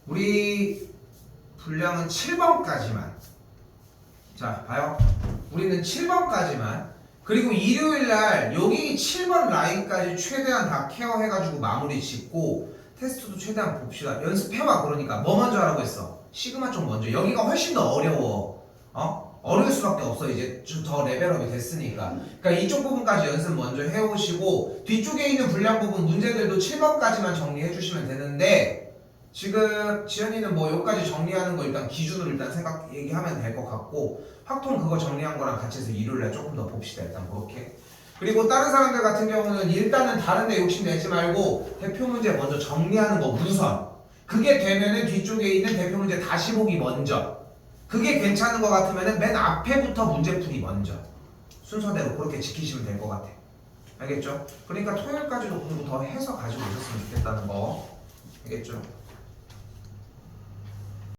우리 분량은 7번까지만. 자, 봐요. 우리는 7번까지만. 그리고 일요일날 여기 7번 라인까지 최대한 다 케어해가지고 마무리 짓고 테스트도 최대한 봅시다. 연습해와. 그러니까 뭐 먼저 하라고 했어? 시그마 쪽 먼저. 여기가 훨씬 더 어려워. 어려울 수밖에 없어. 이제 좀 더 레벨업이 됐으니까. 그러니까 이쪽 부분까지 연습 먼저 해오시고 뒤쪽에 있는 분량 부분 문제들도 7번까지만 정리해 주시면 되는데 지금 지연이는 뭐 여기까지 정리하는 거 일단 기준으로 일단 생각 얘기하면 될 것 같고 확통 그거 정리한 거랑 같이 해서 일요일날 조금 더 봅시다. 일단 그렇게. 그리고 다른 사람들 같은 경우는 일단은 다른데 욕심 내지 말고 대표 문제 먼저 정리하는 거 우선. 그게 되면은 뒤쪽에 있는 대표 문제 다시 보기 먼저. 그게 괜찮은 것 같으면은 맨 앞에부터 문제 풀이 먼저. 순서대로 그렇게 지키시면 될 것 같아. 알겠죠? 그러니까 토요일까지도 공부 더 해서 가지고 오셨으면 좋겠다는 거. 알겠죠?